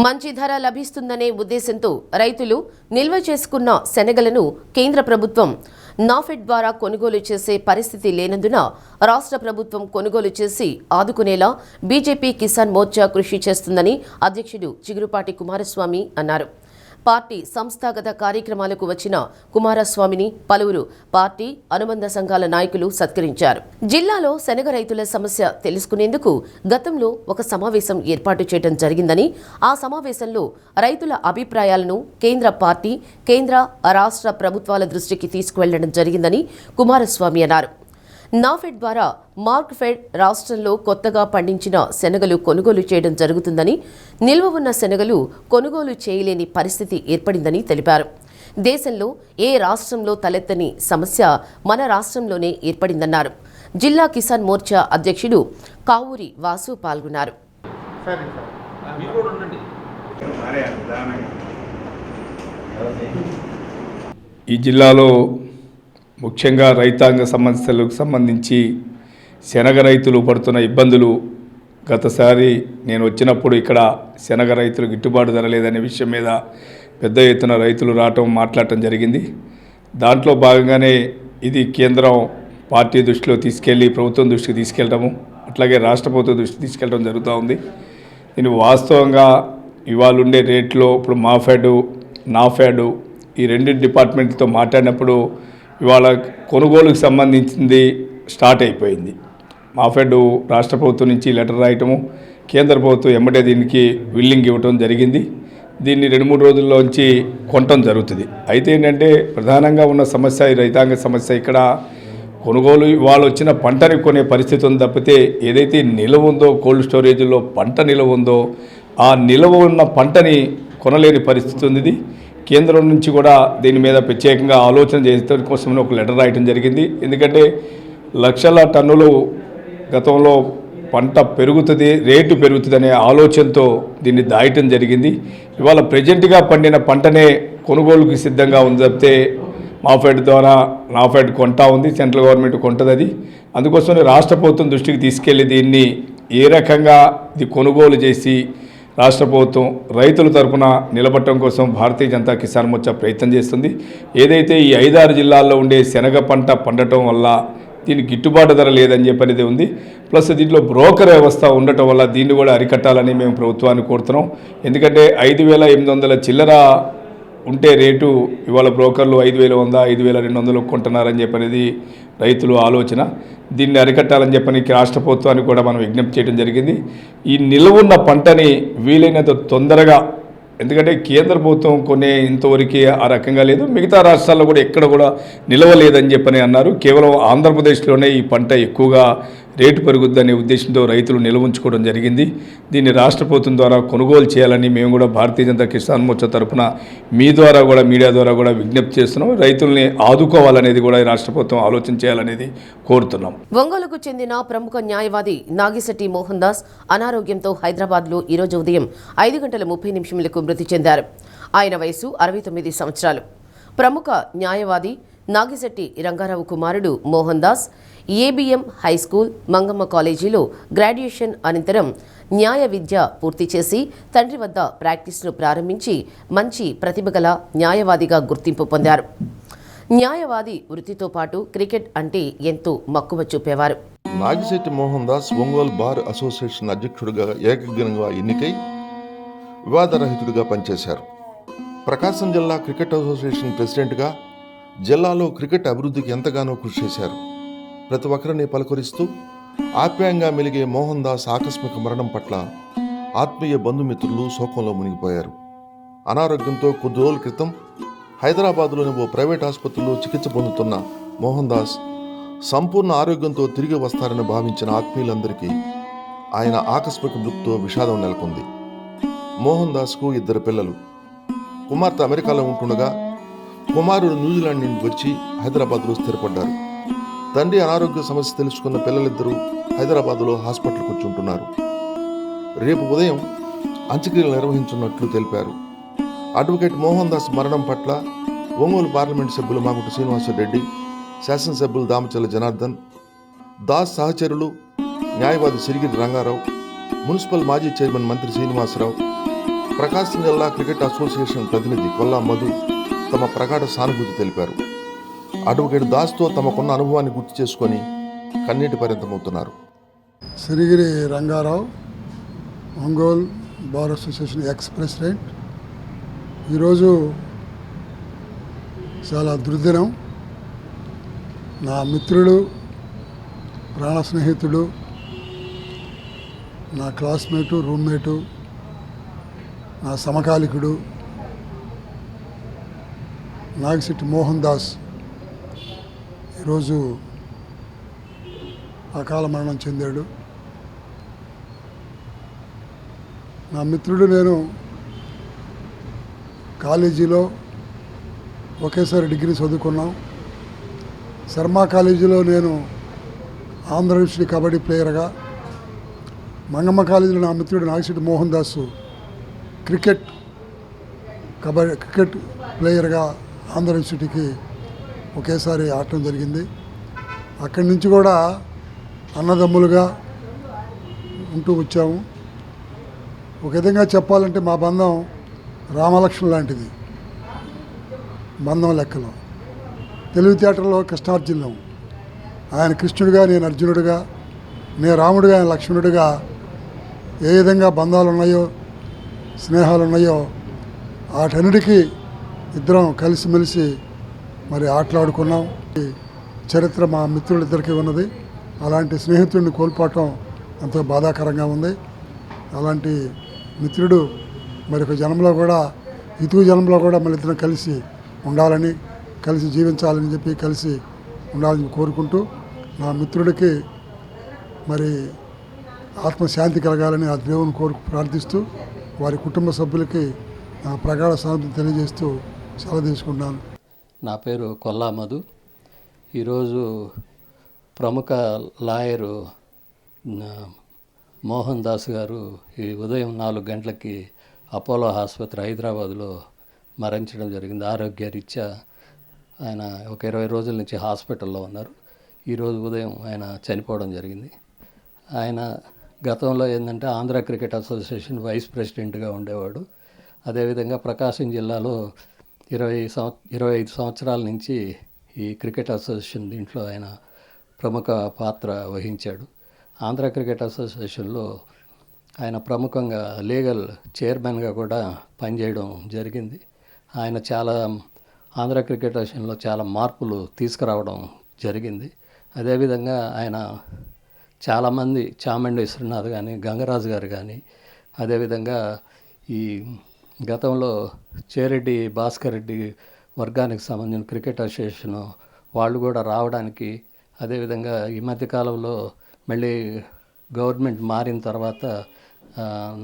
మంచి ధర లభిస్తుందనే ఉద్దేశంతో రైతులు నిల్వ చేసుకున్న శనగలను కేంద్ర ప్రభుత్వం నాఫెడ్ ద్వారా కొనుగోలు చేసే పరిస్థితి లేనందున రాష్ట్ర ప్రభుత్వం కొనుగోలు చేసి ఆదుకునేలా బీజేపీ కిసాన్ మోర్చా కృషి చేస్తుందని అధ్యక్షుడు చిగురుపాటి కుమారస్వామి అన్నారు. పార్టీ సంస్థాగత కార్యక్రమాలకు వచ్చిన కుమారస్వామిని పలువురు పార్టీ అనుబంధ సంఘాల నాయకులు సత్కరించారు. జిల్లాలో శనగ రైతుల సమస్య తెలుసుకునేందుకు గతంలో ఒక సమావేశం ఏర్పాటు చేయడం జరిగిందని, ఆ సమావేశంలో రైతుల అభిప్రాయాలను కేంద్ర పార్టీ, కేంద్ర రాష్ట్ర ప్రభుత్వాల దృష్టికి తీసుకువెళ్లడం జరిగిందని కుమారస్వామి అన్నారు. నాఫెడ్ ద్వారా మార్క్ఫెడ్ రాష్ట్రంలో కొత్తగా పండించిన శనగలు కొనుగోలు చేయడం జరుగుతుందని, నిల్వ ఉన్న శనగలు కొనుగోలు చేయలేని పరిస్థితి ఏర్పడిందని తెలిపారు. దేశంలో ఏ రాష్ట్రంలో తలెత్తని సమస్య మన రాష్ట్రంలోనే ఏర్పడిందన్నారు. జిల్లా కిసాన్ మోర్చా అధ్యక్షుడు కావూరి వాసు పాల్గొన్నారు. ఈ జిల్లాలో ముఖ్యంగా రైతాంగ సమస్యలకు సంబంధించి శనగ రైతులు పడుతున్న ఇబ్బందులు గతసారి నేను వచ్చినప్పుడు ఇక్కడ శనగ రైతులు గిట్టుబాటు ధర లేదనే విషయం మీద పెద్ద ఎత్తున రైతులు రావటం మాట్లాడటం జరిగింది. దాంట్లో భాగంగానే ఇది కేంద్రం పార్టీ దృష్టిలో తీసుకెళ్ళి ప్రభుత్వం దృష్టికి తీసుకెళ్ళడము, అట్లాగే రాష్ట్ర ప్రభుత్వం దృష్టికి తీసుకెళ్ళడం జరుగుతూ ఉంది. దీని వాస్తవంగా ఇవాళ ఉండే రేట్లో ఇప్పుడు మాఫెడ్, నాఫెడ్ ఈ రెండు డిపార్ట్మెంట్తో మాట్లాడినప్పుడు ఇవాళ కొనుగోలుకు సంబంధించింది స్టార్ట్ అయిపోయింది. మాఫెడ్ రాష్ట్ర ప్రభుత్వం నుంచి లెటర్ రాయటము, కేంద్ర ప్రభుత్వం ఎమ్మటే దీనికి విల్లింగ్ ఇవ్వటం జరిగింది. దీన్ని 2-3 రోజుల్లోంచి కొనటం జరుగుతుంది. అయితే ఏంటంటే ప్రధానంగా ఉన్న సమస్య ఈ రైతాంగ సమస్య. ఇక్కడ కొనుగోలు ఇవాళ వచ్చిన పంటని కొనే పరిస్థితి ఉంది తప్పితే ఏదైతే నిల్వ ఉందో కోల్డ్ స్టోరేజ్లో పంట నిల్వ ఉందో ఆ నిల్వ ఉన్న పంటని కొనలేని పరిస్థితి ఉంది. కేంద్రం నుంచి కూడా దీని మీద ప్రత్యేకంగా ఆలోచన చేయడం కోసం ఒక లెటర్ రాయటం జరిగింది. ఎందుకంటే లక్షల టన్నులు గతంలో పంట పెరుగుతుంది, రేటు పెరుగుతుంది అనే ఆలోచనతో దీన్ని దాయటం జరిగింది. ఇవాళ ప్రజెంట్గా పండిన పంటనే కొనుగోలుకి సిద్ధంగా ఉంది తప్పితే మాఫెడ్ ద్వారా నాఫెడ్ కొంటా ఉంది, సెంట్రల్ గవర్నమెంట్ కొంటది. అది అందుకోసమే రాష్ట్ర ప్రభుత్వం దృష్టికి తీసుకెళ్లి దీన్ని ఏ రకంగా ఇది కొనుగోలు చేసి రాష్ట్ర ప్రభుత్వం రైతుల తరఫున నిలబడటం కోసం భారతీయ జనతా కిసాన్ మోర్చా ప్రయత్నం చేస్తుంది. ఏదైతే ఈ 5-6 జిల్లాల్లో ఉండే శనగ పంట పండటం వల్ల దీనికి గిట్టుబాటు ధర లేదని చెప్పనేది ఉంది. ప్లస్ దీంట్లో బ్రోకర్ వ్యవస్థ ఉండటం వల్ల దీన్ని కూడా అరికట్టాలని మేము ప్రభుత్వాన్ని కోరుతున్నాం. ఎందుకంటే 5,800 చిల్లర ఉంటే రేటు ఇవాళ బ్రోకర్లు 5,100, 5,200 కొంటున్నారని చెప్పనేది రైతులు ఆలోచన. దీన్ని అరికట్టాలని చెప్పని రాష్ట్ర ప్రభుత్వానికి కూడా మనం విజ్ఞప్తి చేయడం జరిగింది. ఈ నిల్వున్న పంటని వీలైనంత తొందరగా, ఎందుకంటే కేంద్ర ప్రభుత్వం కొనే ఇంతవరకు ఆ రకంగా లేదు, మిగతా రాష్ట్రాల్లో కూడా ఎక్కడ కూడా నిలవలేదని చెప్పని అన్నారు. కేవలం ఆంధ్రప్రదేశ్లోనే ఈ పంట ఎక్కువగా రేటు పెరుగుద్దనే ఉద్దేశంతో రైతులు నిల్వ ఉంచుకోవడం జరిగింది. దీన్ని రాష్ట్ర ప్రభుత్వం ద్వారా కొనుగోలు చేయాలని మేము కూడా భారతీయ జనతా కిసాన్ మోర్చా తరఫున మీ ద్వారా కూడా, మీడియా ద్వారా కూడా విజ్ఞప్తి చేస్తున్నాం. రైతుల్ని ఆదుకోవాలనేది కూడా రాష్ట్ర ప్రభుత్వం ఆలోచన చేయాలనేది కోరుతున్నాం. ఒంగోలుకు చెందిన ప్రముఖ న్యాయవాది నాగిశెట్టి మోహన్ దాస్ అనారోగ్యంతో హైదరాబాద్లో ఈరోజు ఉదయం 5:30 మృతి చెందారు. ఆయన వయసు 69 సంవత్సరాలు. ప్రముఖ న్యాయవాది నాగిశెట్టి రంగారావు కుమారుడు మోహన్ దాస్ ఏబిఎం హైస్కూల్, మంగమ్మ కాలేజీలో గ్రాడ్యుయేషన్ అనంతరం న్యాయ విద్య పూర్తి చేసి తండ్రి వద్ద ప్రాక్టీస్ను ప్రారంభించి మంచి ప్రతిభగల న్యాయవాదిగా గుర్తింపు పొందారు. న్యాయవాది వృత్తితో పాటు క్రికెట్ అంటే ఎంతో మక్కువ చూపేవారు. నాగిశెట్టి మోహన్ దాస్ ఒంగోలు బార్ అసోసియేషన్ అధ్యక్షుడిగా ఏకగ్రీవంగా ఎన్నికై వివాదరహితుడిగా పనిచేశారు. ప్రకాశం జిల్లా క్రికెట్ అసోసియేషన్ ప్రెసిడెంట్గా జిల్లాలో క్రికెట్ అభివృద్ధికి ఎంతగానో కృషి చేశారు. ప్రతి ఒక్కరిని పలకరిస్తూ ఆప్యాయంగా మెలిగే మోహన్ దాస్ ఆకస్మిక మరణం పట్ల ఆత్మీయ బంధుమిత్రులు శోకంలో మునిగిపోయారు. అనారోగ్యంతో కొద్ది రోజుల క్రితం హైదరాబాద్లోని ఓ ప్రైవేట్ ఆసుపత్రిలో చికిత్స పొందుతున్న మోహన్ దాస్ సంపూర్ణ ఆరోగ్యంతో తిరిగి వస్తారని భావించిన ఆత్మీయులందరికీ ఆయన ఆకస్మిక మృతితో విషాదం నెలకొంది. మోహన్ దాస్కు 2 పిల్లలు. కుమార్తె అమెరికాలో ఉంటుండగా కుమారుడు న్యూజిలాండ్ నుండి వచ్చి హైదరాబాద్లో స్థిరపడ్డారు. తండ్రి అనారోగ్య సమస్య తెలుసుకున్న పిల్లలిద్దరూ హైదరాబాద్లో హాస్పిటల్కి వచ్చి ఉంటున్నారు. రేపు ఉదయం అంత్యక్రియలు నిర్వహించున్నట్లు తెలిపారు. అడ్వకేట్ మోహన్ దాస్ మరణం పట్ల ఒంగోలు పార్లమెంట్ సభ్యులు మాగుంట శ్రీనివాసరెడ్డి, శాసనసభ్యులు దామచల్ల జనార్దన్, దాస్ సహచరులు న్యాయవాది సిరిగిరి రంగారావు, మున్సిపల్ మాజీ చైర్మన్ మంత్రి శ్రీనివాసరావు, ప్రకాశం జిల్లా క్రికెట్ అసోసియేషన్ ప్రతినిధి కొల్లా మధు తమ ప్రగాఢ సానుభూతి తెలిపారు. అడ్వకేట్ దాస్తో తమకున్న అనుభవాన్ని గుర్తు చేసుకొని కన్నీటి పర్యంతమవుతున్నారు. Sirigiri Rangarao, Ongole bar association ex president. ఈరోజు చాలా దుర్దినం. నా మిత్రుడు, ప్రాణ స్నేహితుడు, నా క్లాస్మేటు, రూమ్మేటు, నా సమకాలికుడు నాగిశెట్టి మోహన్ దాస్ ఈరోజు అకాల మరణం చెందాడు. నా మిత్రుడు, నేను కాలేజీలో ఒకేసారి డిగ్రీ చదువుకున్నాం. శర్మ కాలేజీలో నేను ఆంధ్ర యూనివర్సిటీ కబడ్డీ ప్లేయర్గా, మంగమ్మ కాలేజీలో నా మిత్రుడు నాగిశెట్టి మోహన్ దాస్ క్రికెట్ ప్లేయర్గా ఆంధ్ర యూనివర్సిటీకి ఒకేసారి ఆడటం జరిగింది. అక్కడి నుంచి కూడా అన్నదమ్ములుగా ఉంటూ వచ్చాము. ఒక విధంగా చెప్పాలంటే మా బంధం రామలక్ష్మణ్ లాంటిది. బంధం లెక్కలో తెలివితేటల్లో కృష్ణార్జునం. ఆయన కృష్ణుడిగా, నేను అర్జునుడిగా, నేను రాముడిగా, ఆయన లక్ష్మణుడిగా ఏ విధంగా బంధాలు ఉన్నాయో, స్నేహాలు ఉన్నాయో వాటన్నిటికీ ఇద్దరం కలిసిమెలిసి మరి ఆటలాడుకున్నాం. చరిత్ర మా మిత్రులిద్దరికీ ఉన్నది. అలాంటి స్నేహితుడిని కోల్పోవటం ఎంతో బాధాకరంగా ఉంది. అలాంటి మిత్రుడు మరి ఒక జన్మలో కూడా, ఇతుగు జన్మలో కూడా మళ్ళీ ఇద్దరం కలిసి ఉండాలని, కలిసి జీవించాలని చెప్పి, కలిసి ఉండాలని కోరుకుంటూ, నా మిత్రుడికి మరి ఆత్మశాంతి కలగాలని ఆ దేవుని ప్రార్థిస్తూ, వారి కుటుంబ సభ్యులకి ప్రగాఢ సానుభూతి తెలియజేస్తూ సెలవు తీసుకుంటున్నాను. నా పేరు కొల్లా మధు. ఈరోజు ప్రముఖ లాయరు మోహన్ దాస్ గారు ఈ ఉదయం 4 గంటలకి అపోలో ఆసుపత్రి హైదరాబాద్లో మరణించడం జరిగింది. ఆరోగ్యరీత్యా ఆయన ఒక 20 రోజుల నుంచి హాస్పిటల్లో ఉన్నారు. ఈరోజు ఉదయం ఆయన చనిపోవడం జరిగింది. ఆయన గతంలో ఏంటంటే ఆంధ్ర క్రికెట్ అసోసియేషన్ వైస్ ప్రెసిడెంట్గా ఉండేవాడు. అదేవిధంగా ప్రకాశం జిల్లాలో 25 సంవత్సరాల నుంచి ఈ క్రికెట్ అసోసియేషన్ దీంట్లో ఆయన ప్రముఖ పాత్ర వహించాడు. ఆంధ్ర క్రికెట్ అసోసియేషన్లో ఆయన ప్రముఖంగా లీగల్ చైర్మన్గా కూడా పనిచేయడం జరిగింది. ఆయన చాలా ఆంధ్ర క్రికెట్ అసోసియేషన్లో చాలా మార్పులు తీసుకురావడం జరిగింది. అదేవిధంగా ఆయన చాలామంది చామండి విశ్వనాథ్ కానీ గంగరాజు గారు కానీ అదేవిధంగా ఈ గతంలో చేరెడ్డి భాస్కర్ రెడ్డి వర్గానికి సంబంధించిన క్రికెట్ అసోసియేషన్ వాళ్ళు కూడా రావడానికి, అదేవిధంగా ఈ మధ్యకాలంలో మళ్ళీ గవర్నమెంట్ మారిన తర్వాత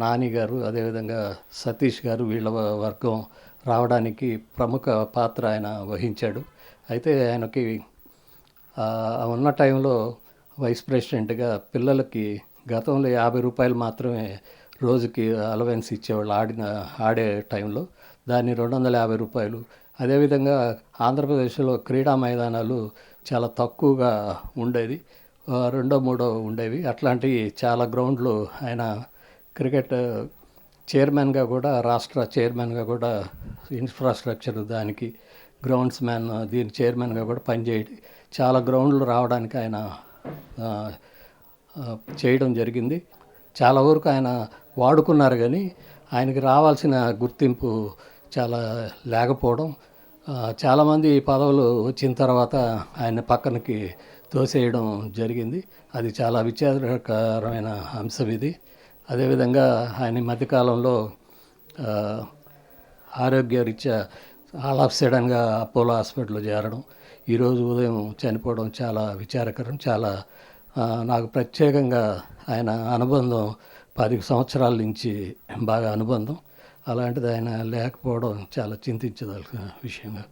నాని గారు అదేవిధంగా సతీష్ గారు వీళ్ళ వర్గం రావడానికి ప్రముఖ పాత్ర ఆయన వహించాడు. అయితే ఆయనకి ఉన్న టైంలో వైస్ ప్రెసిడెంట్గా పిల్లలకి గతంలో 50 రూపాయలు మాత్రమే రోజుకి అలవెన్స్ ఇచ్చేవాళ్ళు ఆడే టైంలో, దాన్ని 250 రూపాయలు. అదేవిధంగా ఆంధ్రప్రదేశ్లో క్రీడా మైదానాలు చాలా తక్కువగా ఉండేది, 2-3 ఉండేవి. అట్లాంటి చాలా గ్రౌండ్లు ఆయన క్రికెట్ చైర్మన్గా కూడా, రాష్ట్ర చైర్మన్గా కూడా, ఇన్ఫ్రాస్ట్రక్చర్ దానికి గ్రౌండ్స్ మ్యాన్ దీని చైర్మన్గా కూడా పనిచేయడం, చాలా గ్రౌండ్లు రావడానికి ఆయన చేయడం జరిగింది. చాలా వరకు ఆయన వాడుకున్నారు కానీ ఆయనకి రావాల్సిన గుర్తింపు చాలా లేకపోవడం, చాలామంది పదవులు వచ్చిన తర్వాత ఆయన పక్కనకి తోసేయడం జరిగింది. అది చాలా విచారకరమైన అంశం ఇది. అదేవిధంగా ఆయన మధ్యకాలంలో ఆరోగ్యరీత్యా ఆల్ ఆఫ్ సడన్గా అపోలో హాస్పిటల్లో చేరడం, ఈరోజు ఉదయం చనిపోవడం చాలా విచారకరం. చాలా నాకు ప్రత్యేకంగా ఆయన అనుబంధం 10 సంవత్సరాల నుంచి బాగా అనుబంధం. అలాంటిది ఆయన లేకపోవడం చాలా చింతించదలసిన విషయంగా.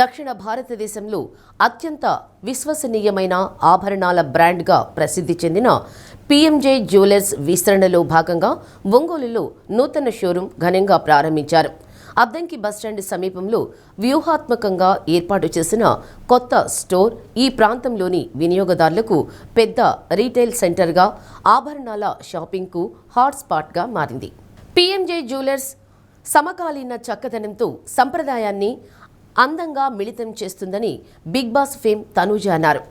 దక్షిణ భారతదేశంలో అత్యంత విశ్వసనీయమైన ఆభరణాల బ్రాండ్గా ప్రసిద్ధి చెందిన పిఎంజే జ్యువెలర్స్ విస్తరణలో భాగంగా ఒంగోలులో నూతన షోరూం ఘనంగా ప్రారంభించారు. అద్దంకి బస్టాండ్ సమీపంలో వ్యూహాత్మకంగా ఏర్పాటు చేసిన కొత్త స్టోర్ ఈ ప్రాంతంలోని వినియోగదారులకు పెద్ద రీటైల్ సెంటర్గా, ఆభరణాల షాపింగ్కు హాట్స్పాట్గా మారింది. పిఎంజే జ్యువెలర్స్ సమకాలీన చక్కదనంతో సంప్రదాయాన్ని అందంగా మిళితం చేస్తుందని బిగ్ బాస్ ఫేమ్ తనూజ అన్నారు.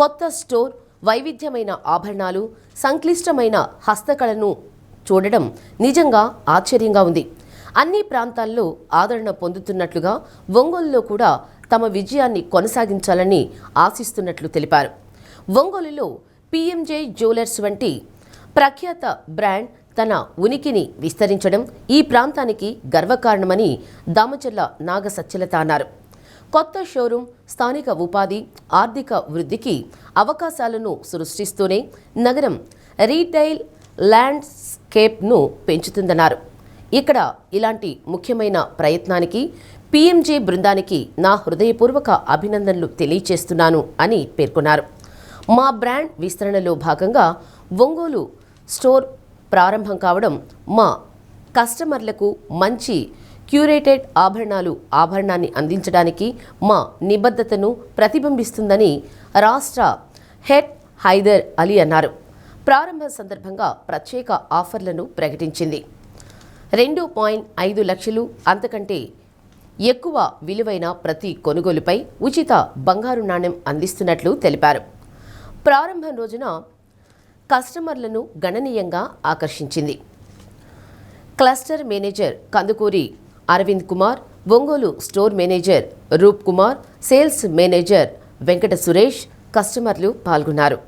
కొత్త స్టోర్ వైవిధ్యమైన ఆభరణాలు, సంక్లిష్టమైన హస్తకళను చూడడం నిజంగా ఆశ్చర్యంగా ఉంది. అన్ని ప్రాంతాల్లో ఆదరణ పొందుతున్నట్లుగా ఒంగోలులో కూడా తమ విజయాన్ని కొనసాగించాలని ఆశిస్తున్నట్లు తెలిపారు. ఒంగోలులో పిఎంజే జ్యువెలర్స్ వంటి ప్రఖ్యాత బ్రాండ్ తన ఉనికిని విస్తరించడం ఈ ప్రాంతానికి గర్వకారణమని దామచర్ల నాగసత్యలత అన్నారు. కొత్త షోరూం స్థానిక ఉపాధి, ఆర్థిక వృద్ధికి అవకాశాలను సృష్టిస్తూనే నగరం రీటైల్ ల్యాండ్స్కేప్ను పెంచుతుందన్నారు. ఇక్కడ ఇలాంటి ముఖ్యమైన ప్రయత్నానికి పిఎంజే బృందానికి నా హృదయపూర్వక అభినందనలు తెలియచేస్తున్నాను అని పేర్కొన్నారు. మా బ్రాండ్ విస్తరణలో భాగంగా ఒంగోలు స్టోర్ ప్రారంభం కావడం మా కస్టమర్లకు మంచి క్యూరేటెడ్ ఆభరణాన్ని అందించడానికి మా నిబద్ధతను ప్రతిబింబిస్తుందని రాష్ట్ర హెడ్ హైదర్ అలీ అన్నారు. ప్రారంభ సందర్భంగా ప్రత్యేక ఆఫర్లను ప్రకటించింది. 2.5 లక్షలు అంతకంటే ఎక్కువ విలువైన ప్రతి కొనుగోలుపై ఉచిత బంగారు నాణెం అందిస్తున్నట్లు తెలిపారు. ప్రారంభం రోజున కస్టమర్లను గణనీయంగా ఆకర్షించింది. Cluster manager Kandukuri Aravind Kumar, Ongole store manager Roop Kumar, sales manager Venkata Suresh కస్టమర్లు పాల్గొన్నారు.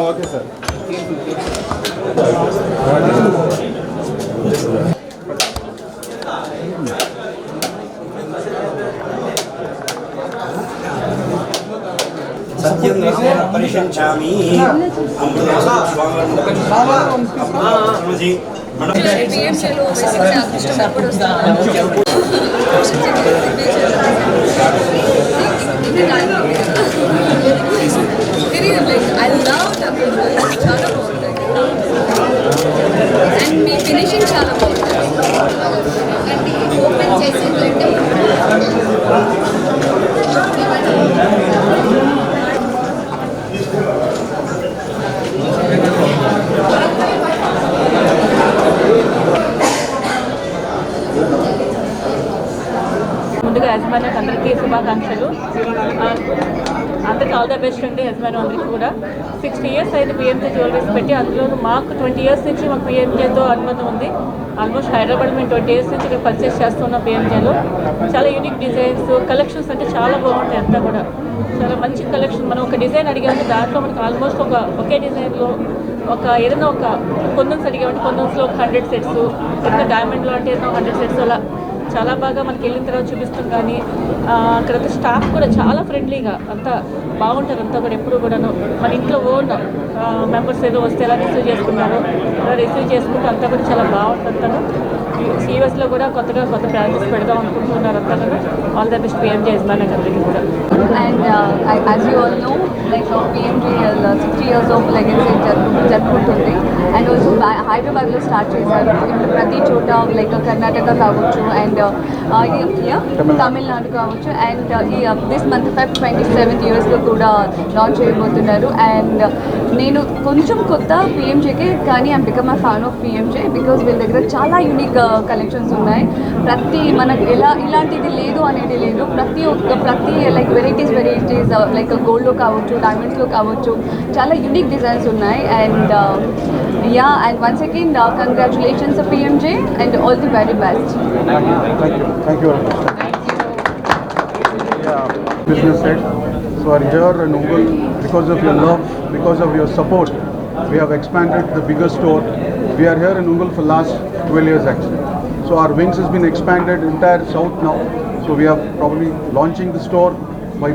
Okay sir. సత్యం పరిశంచామి మీ ఫినిషింగ్ చాలా ముందుగా యజమానికి అందరికీ శుభాకాంక్షలు. అందరికీ ఆల్ ద బెస్ట్ అండి. యజమాని అందరికీ కూడా 60 years అయింది పిఎంజే జ్యువెలరీస్ పెట్టి. అందులో మాకు 20 years నుంచి మాకు పిఎంజేతో అనుబంధం ఉంది. ఆల్మోస్ట్ హైదరాబాద్ మేము 20 years నుంచి ఇక్కడ పర్చేస్ చేస్తున్నాం. పిఎంజేలో చాలా యూనిక్ డిజైన్స్, కలెక్షన్స్ అంటే చాలా బాగుంటాయి. అంతా కూడా చాలా మంచి కలెక్షన్. మనం ఒక డిజైన్ అడిగాము, దాంట్లో మనకు ఆల్మోస్ట్ ఒకే డిజైన్లో ఏదైనా ఒక కొందన్స్ అడిగామంటే కొందన్స్లో ఒక 100 sets, ఇంకా డైమండ్లో అంటే ఏదైనా 100 sets అలా చాలా బాగా మనకి వెళ్ళిన తర్వాత చూపిస్తాం. కానీ అక్కడ స్టాఫ్ కూడా చాలా ఫ్రెండ్లీగా అంతా బాగుంటారు. అంతా కూడా ఎప్పుడు కూడాను మన ఇంట్లో ఓన్ మెంబర్స్ ఏదో వస్తే ఎలా రిసీవ్ చేసుకున్నారో అలా రిసీవ్ చేసుకుంటూ అంతా కూడా చాలా బాగుంటుంది. యూఎస్లో కూడా కొత్త బ్రాంచెస్ పెడదాం అనుకుంటున్నారు. అంతా కూడా ఆల్ ద బెస్ట్ పిఎంజే యజమాని అందరికీ కూడా. And as you all know, like PMJ 60 years of legacy జరుపుకుంటుంది. అండ్ ఆల్సో హైదరాబాద్లో స్టార్ట్ చేశారు. ఇప్పుడు ప్రతి చోట లైక్ కర్ణాటక కావచ్చు అండ్ తమిళనాడు కావచ్చు. And this month Feb 27th యూఎస్లో కూడా లాంచ్ చేయబోతున్నారు. అండ్ నేను కొంచెం కొత్త పిఎంజేకి, కానీ I'm become a fan of PMJ because వీళ్ళ దగ్గర చాలా యూనిక్ కలెక్షన్స్ ఉన్నాయి. మనకు ఇలాంటిది లేదు అనేది లేదు. ప్రతి లైక్ వెరైటీస్ లైక్ గోల్డ్లో కావచ్చు, డైమండ్స్లో కావచ్చు, చాలా యూనిక్ డిజైన్స్ ఉన్నాయి. And and once again congratulations PMJ and all the very best. Thank you very much. Business head. So are here in Ungul because of your love, because of your support. We have expanded the bigger store. We are here in Ungul for last 12 years actually. So our wings has been expanded entire south now. So we are probably launching the store by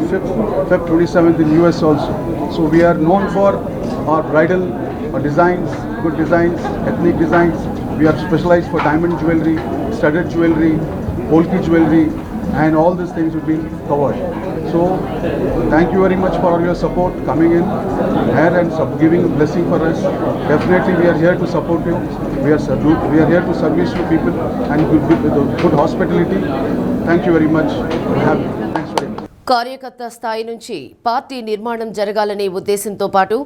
Feb 27th in US also. So we are known for our bridal designs, good designs, ethnic designs. We are specialized for diamond jewelry, studded jewelry, polki jewelry, and all these things will be covered. So thank you very much for all your support coming in here and giving a blessing for us. Definitely we are here to support you. We are here to service you people and good hospitality. Thank you very much. Thanks very much. కార్యకర్త స్థాయి నుంచి party నిర్మాణం జరగాలనే ఉద్దేశంతో పాటు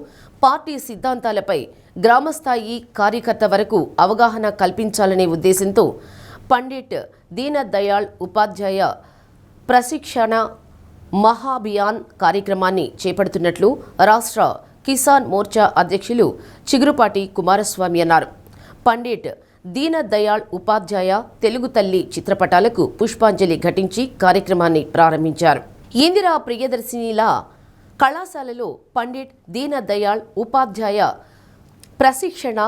party సిద్ధాంతాలపై గ్రామస్థాయి కార్యకర్త వరకు అవగాహన కల్పించాలనే ఉద్దేశంతో పండిట్ దీన దయాళ్ ఉపాధ్యాయ ప్రశిక్షణ మహాభియాన్ కార్యక్రమాన్ని చేపడుతున్నట్లు రాష్ట్ర కిసాన్ మోర్చా అధ్యక్షులు చిగురుపాటి కుమారస్వామి అన్నారు. పండిట్ దీన దయాళ్ ఉపాధ్యాయ తెలుగు తల్లి చిత్రపటాలకు పుష్పాంజలి ఘటించి కార్యక్రమాన్ని ప్రారంభించారు. ఇందిరా ప్రియదర్శినిల కళాశాలలో పండిట్ దీన దయాళ్ ఉపాధ్యాయ ప్రశిక్షణ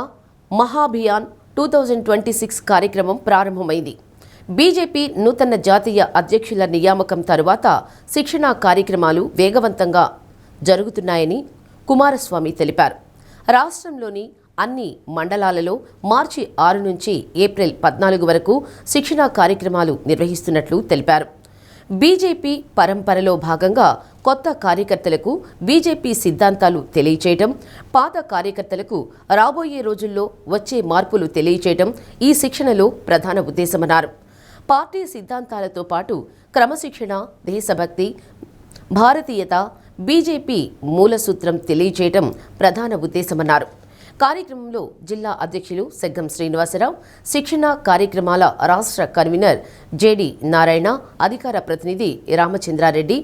మహాభియాన్ 2026 కార్యక్రమం ప్రారంభమైంది. బీజేపీ నూతన జాతీయ అధ్యక్షుల నియామకం తరువాత శిక్షణా కార్యక్రమాలు వేగవంతంగా జరుగుతున్నాయని కుమారస్వామి తెలిపారు. రాష్ట్రంలోని అన్ని మండలాలలో మార్చి 6 నుంచి ఏప్రిల్ 14 వరకు శిక్షణా కార్యక్రమాలు నిర్వహిస్తున్నట్లు తెలిపారు. బీజేపీ పరంపరలో భాగంగా కొత్త కార్యకర్తలకు బీజేపీ సిద్ధాంతాలు తెలియచేయటం, పాత కార్యకర్తలకు రాబోయే రోజుల్లో వచ్చే మార్పులు తెలియచేయటం ఈ శిక్షణలో ప్రధాన ఉద్దేశమన్నారు. పార్టీ సిద్ధాంతాలతో పాటు క్రమశిక్షణ, దేశభక్తి, భారతీయత, బీజేపీ మూలసూత్రం తెలియచేయటం ప్రధాన ఉద్దేశమన్నారు. కార్యక్రమంలో జిల్లా అధ్యక్షులు సెగ్గం శ్రీనివాసరావు, శిక్షణ కార్యక్రమాల రాష్ట్ర కన్వీనర్ జేడి నారాయణ, అధికార ప్రతినిధి రామచంద్రారెడ్డి,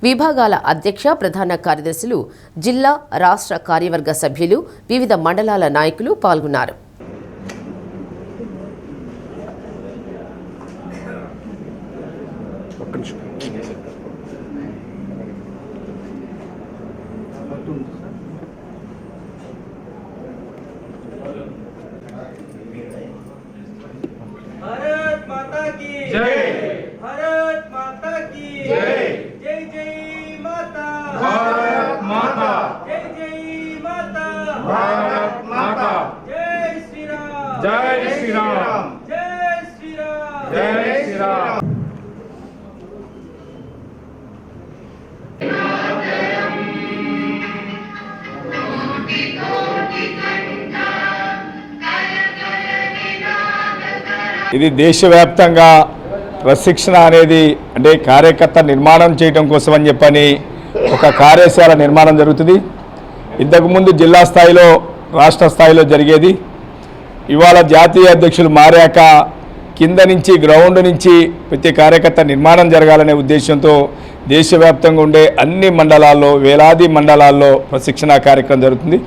విభాగాల అధ్యక్ష ప్రధాన కార్యదర్శులు, జిల్లా రాష్ట్ర కార్యవర్గ సభ్యులు, వివిధ మండలాల నాయకులు పాల్గొన్నారు. भारत माता की जय। भारत माता की जय। जय जय माता। भारत माता। जय जय माता। भारत माता। जय श्री राम। जय श्री राम। जय श्री राम। जय श्री राम। ఇది దేశవ్యాప్తంగా ప్రశిక్షణ అనేది అంటే కార్యకర్త నిర్మాణం చేయడం కోసం అని చెప్పని ఒక కార్యశాల నిర్మాణం జరుగుతుంది. ఇంతకుముందు జిల్లా స్థాయిలో రాష్ట్ర స్థాయిలో జరిగేది. ఇవాళ జాతీయ అధ్యక్షులు మారాక కింద నుంచి గ్రౌండ్ నుంచి ప్రతి కార్యకర్త నిర్మాణం జరగాలనే ఉద్దేశంతో దేశవ్యాప్తంగా ఉండే అన్ని మండలాల్లో వేలాది మండలాల్లో ప్రశిక్షణ కార్యక్రమం జరుగుతుంది.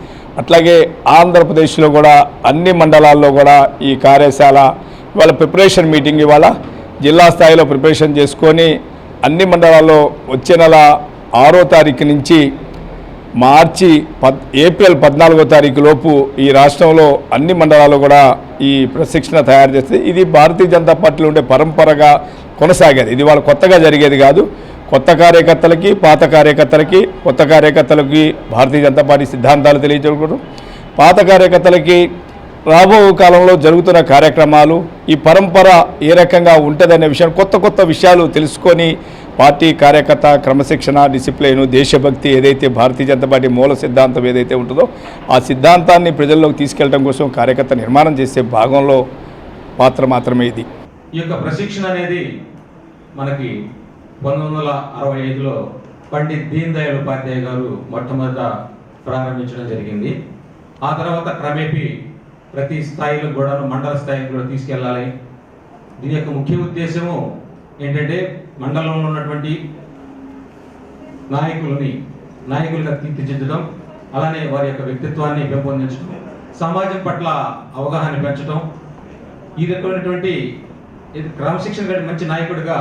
అట్లాగే ఆంధ్రప్రదేశ్లో కూడా అన్ని మండలాల్లో కూడా ఈ కార్యశాల ఇవాళ ప్రిపరేషన్ మీటింగ్ ఇవాళ జిల్లా స్థాయిలో ప్రిపరేషన్ చేసుకొని అన్ని మండలాల్లో వచ్చే నెల 6వ తారీఖు నుంచి ఏప్రిల్ 14వ తారీఖు లోపు ఈ రాష్ట్రంలో అన్ని మండలాల్లో కూడా ఈ ప్రశిక్షణ తయారు చేస్తుంది. ఇది భారతీయ జనతా పార్టీలో ఉండే పరంపరగా కొనసాగేది. ఇది వాళ్ళ కొత్తగా జరిగేది కాదు. కొత్త కార్యకర్తలకి పాత కార్యకర్తలకి కొత్త కార్యకర్తలకి భారతీయ జనతా పార్టీ సిద్ధాంతాలు తెలియజేయడం, పాత కార్యకర్తలకి రాబో కాలంలో జరుగుతున్న కార్యక్రమాలు ఈ పరంపర ఏ రకంగా ఉంటుందనే విషయం కొత్త విషయాలు తెలుసుకొని పార్టీ కార్యకర్త క్రమశిక్షణ డిసిప్లిన్ దేశభక్తి ఏదైతే భారతీయ జనతా పార్టీ మూల సిద్ధాంతం ఏదైతే ఉంటుందో ఆ సిద్ధాంతాన్ని ప్రజల్లోకి తీసుకెళ్లడం కోసం కార్యకర్త నిర్మాణం చేసే భాగంలో పాత్ర మాత్రమే ఇది. ఈ యొక్క ప్రశిక్షణ అనేది మనకి 1965లో పండిత్ దీన్ దయాళ్ ఉపాధ్యాయ గారు మొట్టమొదట ప్రారంభించడం జరిగింది. ఆ తర్వాత క్రమేపీ ప్రతి స్థాయిలో కూడా మండల స్థాయికి కూడా తీసుకెళ్ళాలి. దీని యొక్క ముఖ్య ఉద్దేశము ఏంటంటే మండలంలో ఉన్నటువంటి నాయకులుగా తీర్చిదిద్దడం, అలానే వారి యొక్క వ్యక్తిత్వాన్ని పెంపొందించడం, సమాజం పట్ల అవగాహన పెంచడం, ఈ రకమైనటువంటి క్రమశిక్షణ కలిగిన మంచి నాయకుడిగా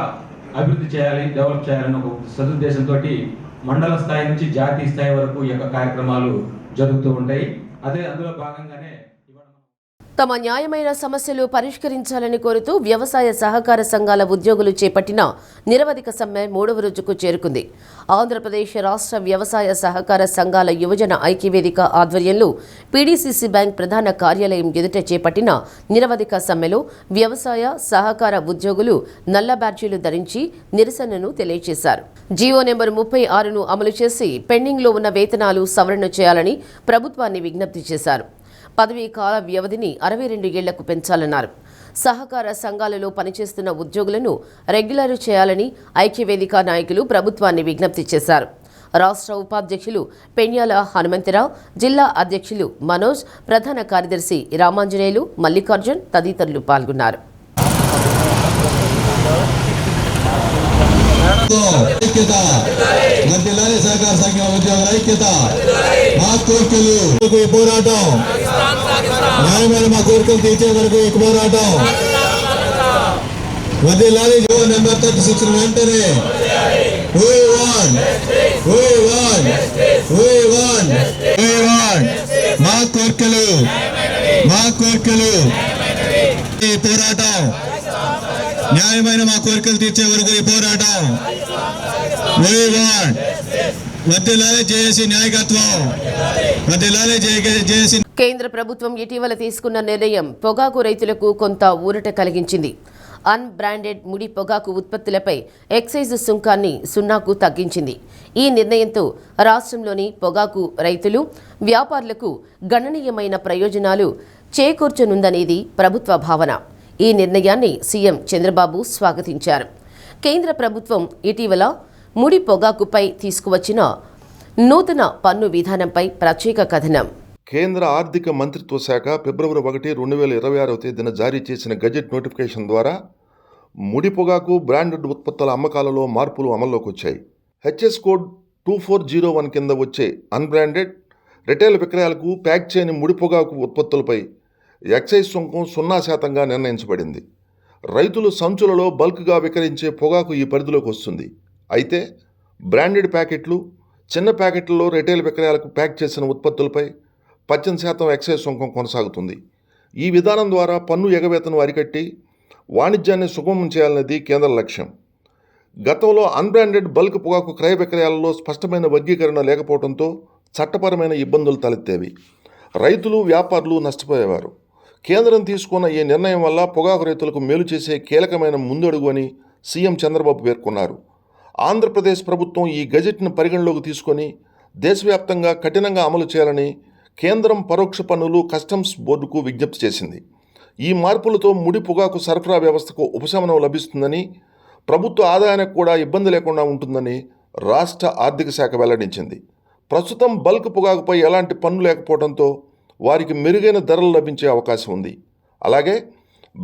అభివృద్ధి చేయాలి, డెవలప్ చేయాలని ఒక సదుద్దేశంతో మండల స్థాయి నుంచి జాతీయ స్థాయి వరకు ఈ యొక్క కార్యక్రమాలు జరుగుతూ ఉంటాయి. అందులో భాగంగానే తమ న్యాయమైన సమస్యలు పరిష్కరించాలని కోరుతూ వ్యవసాయ సహకార సంఘాల ఉద్యోగులు చేపట్టిన నిరవధిక సమ్మె 3వ రోజుకు చేరుకుంది. ఆంధ్రప్రదేశ్ రాష్ట్ర వ్యవసాయ సహకార సంఘాల యువజన ఐక్యవేదిక ఆధ్వర్యంలో పీడీసీసీ బ్యాంక్ ప్రధాన కార్యాలయం ఎదుట చేపట్టిన నిరవధిక సమ్మెలో వ్యవసాయ సహకార ఉద్యోగులు నల్ల బ్యాడ్జీలు ధరించి నిరసనను తెలియజేశారు. జీవో నెంబర్ 36ను అమలు చేసి పెండింగ్లో ఉన్న వేతనాలు సవరణ చేయాలని ప్రభుత్వాన్ని విజ్ఞప్తి చేశారు. పదవీ కాల వ్యవధిని 62 ఏళ్లకు పెంచాలన్నారు. సహకార సంఘాలలో పనిచేస్తున్న ఉద్యోగులను రెగ్యులర్ చేయాలని ఐక్యవేదిక నాయకులు ప్రభుత్వాన్ని విజ్ఞప్తి చేశారు. రాష్ట్ర ఉపాధ్యక్షులు పెన్యాల హనుమంతరావు, జిల్లా అధ్యక్షులు మనోజ్, ప్రధాన కార్యదర్శి రామాంజనేయులు, మల్లికార్జున్ తదితరులు పాల్గొన్నారు. సహకార సంఘ ఉద్యోగుల ఐక్యత మా కోరికలు పోరాటం, న్యాయమైన మా కోరికలు తీర్చే వరకు ఈ పోరాటం వదిలాలి. జీవో నెంబర్ 36 వెంటనే మా కోరికలు ఈ పోరాటం, న్యాయమైన మా కోరికలు తీర్చే వరకు ఈ పోరాటం. కేంద్ర ప్రభుత్వం ఇటీవల తీసుకున్న నిర్ణయం పొగాకు రైతులకు కొంత ఊరట కలిగించింది. అన్బ్రాండెడ్ ముడి పొగాకు ఉత్పత్తులపై ఎక్సైజ్ సుంకాన్ని 0కు తగ్గించింది. ఈ నిర్ణయంతో రాష్ట్రంలోని పొగాకు రైతులు, వ్యాపారులకు గణనీయమైన ప్రయోజనాలు చేకూర్చనుందనేది ప్రభుత్వ భావన. ఈ నిర్ణయాన్ని సీఎం చంద్రబాబు స్వాగతించారు. కేంద్ర ప్రభుత్వం ఇటీవల ముడి పొగాకుపై తీసుకువచ్చిన నూతన పన్ను విధానంపై ప్రత్యేక కథనం. కేంద్ర ఆర్థిక మంత్రిత్వ శాఖ ఫిబ్రవరి 1, 2026 తేదీన జారీ చేసిన గజెట్ నోటిఫికేషన్ ద్వారా ముడి పొగాకు బ్రాండెడ్ ఉత్పత్తుల అమ్మకాలలో మార్పులు అమల్లోకి వచ్చాయి. హెచ్ఎస్ కోడ్ 2401 కింద వచ్చే అన్బ్రాండెడ్ రిటైల్ విక్రయాలకు ప్యాక్ చేయని ముడి పొగాకు ఉత్పత్తులపై ఎక్సైజ్ సుంకం 0%గా నిర్ణయించబడింది. రైతులు సంచులలో బల్క్గా విక్రయించే పొగాకు ఈ పరిధిలోకి వస్తుంది. అయితే బ్రాండెడ్ ప్యాకెట్లు, చిన్న ప్యాకెట్లలో రిటైల్ విక్రయాలకు ప్యాక్ చేసిన ఉత్పత్తులపై 18% ఎక్సైజ్ సుంకం కొనసాగుతుంది. ఈ విధానం ద్వారా పన్ను ఎగవేతను అరికట్టి వాణిజ్యాన్ని సుగమం చేయాలనేది కేంద్ర లక్ష్యం. గతంలో అన్బ్రాండెడ్ బల్క్ పొగాకు క్రయ విక్రయాలలో స్పష్టమైన వర్గీకరణ లేకపోవడంతో చట్టపరమైన ఇబ్బందులు తలెత్తేవి. రైతులు, వ్యాపారులు నష్టపోయేవారు. కేంద్రం తీసుకున్న ఈ నిర్ణయం వల్ల పొగాకు రైతులకు మేలు చేసే కీలకమైన ముందడుగు అని సీఎం చంద్రబాబు పేర్కొన్నారు. ఆంధ్రప్రదేశ్ ప్రభుత్వం ఈ గెజెట్ను పరిగణలోకి తీసుకొని దేశవ్యాప్తంగా కఠినంగా అమలు చేయాలని కేంద్రం పరోక్ష పన్నులు కస్టమ్స్ బోర్డుకు విజ్ఞప్తి చేసింది. ఈ మార్పులతో ముడి పొగాకు సరఫరా వ్యవస్థకు ఉపశమనం లభిస్తుందని, ప్రభుత్వ ఆదాయానికి కూడా ఇబ్బంది లేకుండా ఉంటుందని రాష్ట్ర ఆర్థిక శాఖ వెల్లడించింది. ప్రస్తుతం బల్క్ పొగాకుపై ఎలాంటి పన్ను లేకపోవడంతో వారికి మెరుగైన ధరలు లభించే అవకాశం ఉంది. అలాగే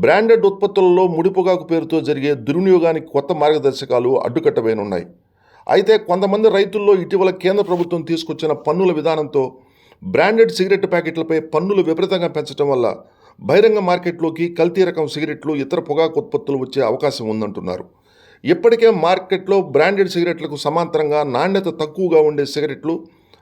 బ్రాండెడ్ ఉత్పత్తులలో ముడి పొగాకు పేరుతో జరిగే దుర్వినియోగానికి కొత్త మార్గదర్శకాలు అడ్డుకట్టవేనున్నాయి. అయితే కొంతమంది రైతుల్లో ఇటీవల కేంద్ర ప్రభుత్వం తీసుకొచ్చిన పన్నుల విధానంతో బ్రాండెడ్ సిగరెట్ ప్యాకెట్లపై పన్నులు విపరీతంగా పెంచడం వల్ల బహిరంగ మార్కెట్లోకి కల్తీ రకం సిగరెట్లు, ఇతర పొగాకు ఉత్పత్తులు వచ్చే అవకాశం ఉందంటున్నారు. ఇప్పటికే మార్కెట్లో బ్రాండెడ్ సిగరెట్లకు సమాంతరంగా నాణ్యత తక్కువగా ఉండే సిగరెట్లు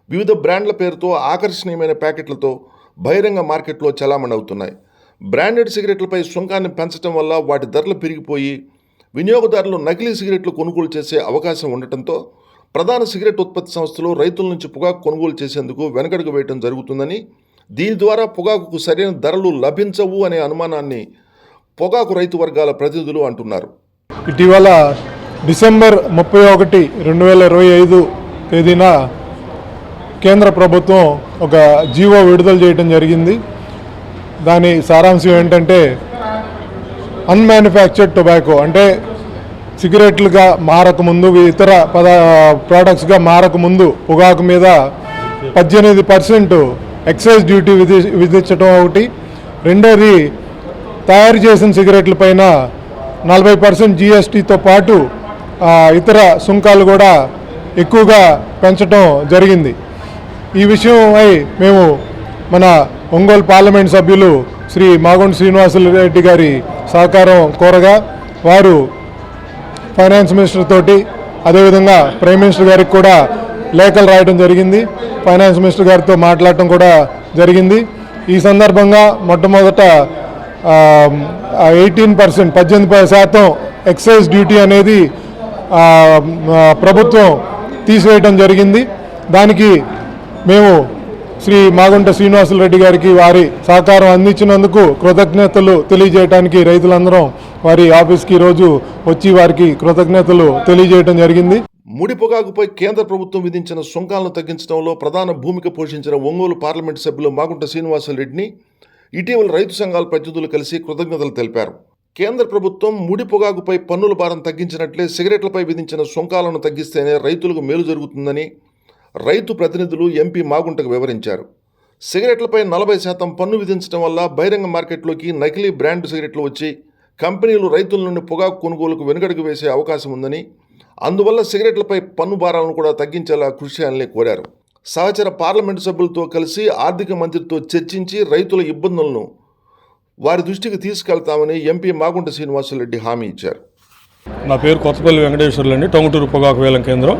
వివిధ బ్రాండ్ల పేరుతో ఆకర్షణీయమైన ప్యాకెట్లతో బహిరంగ మార్కెట్లో చలామణి అవుతున్నాయి. బ్రాండెడ్ సిగరెట్లపై సుంకాన్ని పెంచడం వల్ల వాటి ధరలు పెరిగిపోయి వినియోగదారులు నకిలీ సిగరెట్లు కొనుగోలు చేసే అవకాశం ఉండటంతో ప్రధాన సిగరెట్ ఉత్పత్తి సంస్థలు రైతుల నుంచి పొగాకు కొనుగోలు చేసేందుకు వెనకడుగు వేయడం జరుగుతుందని, దీని ద్వారా పొగాకుకు సరైన ధరలు లభించవు అనే అనుమానాన్ని పొగాకు రైతు వర్గాల ప్రతినిధులు అంటున్నారు. ఇటీవల డిసెంబర్ 31, 2025 తేదీన కేంద్ర ప్రభుత్వం ఒక జీవో విడుదల చేయడం జరిగింది. దాని సారాంశం ఏంటంటే అన్మ్యానుఫ్యాక్చర్డ్ టొబాకో అంటే సిగరెట్లుగా మారకముందు, ఇతర ప్రోడక్ట్స్గా మారకముందు పొగాకు మీద 18% ఎక్సైజ్ డ్యూటీ విధించడం ఒకటి. రెండోది తయారు చేసిన సిగరెట్ల పైన 40% జీఎస్టీతో పాటు ఇతర సుంకాలు కూడా ఎక్కువగా పెంచడం జరిగింది. ఈ విషయమై మేము మన ఒంగోలు పార్లమెంట్ సభ్యులు శ్రీ మాగుంట శ్రీనివాసులరెడ్డి గారి సహకారం కోరగా వారు ఫైనాన్స్ మినిస్టర్ తోటి, అదేవిధంగా ప్రైమ్ మినిస్టర్ గారికి కూడా లేఖలు రాయడం జరిగింది. ఫైనాన్స్ మినిస్టర్ గారితో మాట్లాడటం కూడా జరిగింది. ఈ సందర్భంగా మొట్టమొదట 18% ఎక్సైజ్ డ్యూటీ అనేది ప్రభుత్వం తీసివేయడం జరిగింది. దానికి మేము శ్రీ మాగుంట శ్రీనివాసులరెడ్డి గారికి వారి సహకారం అందించినందుకు కృతజ్ఞతలు తెలియజేయడానికి రైతులందరం వారి ఆఫీస్కి ఈరోజు వచ్చి వారికి కృతజ్ఞతలు తెలియజేయడం జరిగింది. ముడి పొగాకుపై కేంద్ర ప్రభుత్వం విధించిన సుంకాలను తగ్గించడంలో ప్రధాన భూమిక పోషించిన ఒంగోలు పార్లమెంటు సభ్యులు మాగుంట శ్రీనివాసులరెడ్డిని ఇటీవల రైతు సంఘాల ప్రతినిధులు కలిసి కృతజ్ఞతలు తెలిపారు. కేంద్ర ప్రభుత్వం ముడి పొగాకుపై పన్నుల భారం తగ్గించినట్లే సిగరెట్లపై విధించిన సుంకాలను తగ్గిస్తేనే రైతులకు మేలు జరుగుతుందని రైతు ప్రతినిధులు ఎంపీ మాగుంటకు వివరించారు. సిగరెట్లపై 40% పన్ను విధించడం వల్ల బహిరంగ మార్కెట్లోకి నకిలీ బ్రాండ్ సిగరెట్లు వచ్చి కంపెనీలు రైతుల నుండి పొగాకు కొనుగోలుకు వెనుకడుగు వేసే అవకాశం ఉందని, అందువల్ల సిగరెట్లపై పన్ను భారాలను కూడా తగ్గించేలా కృషి చేయాలని కోరారు. సహచర పార్లమెంటు సభ్యులతో కలిసి ఆర్థిక మంత్రితో చర్చించి రైతుల ఇబ్బందులను వారి దృష్టికి తీసుకెళ్తామని ఎంపీ మాగుంట శ్రీనివాసులరెడ్డి హామీ ఇచ్చారు. నా పేరు కొత్తపల్లి వెంకటేశ్వర్లు అండి, టంగుటూరు పొగాకు వేలం కేంద్రం.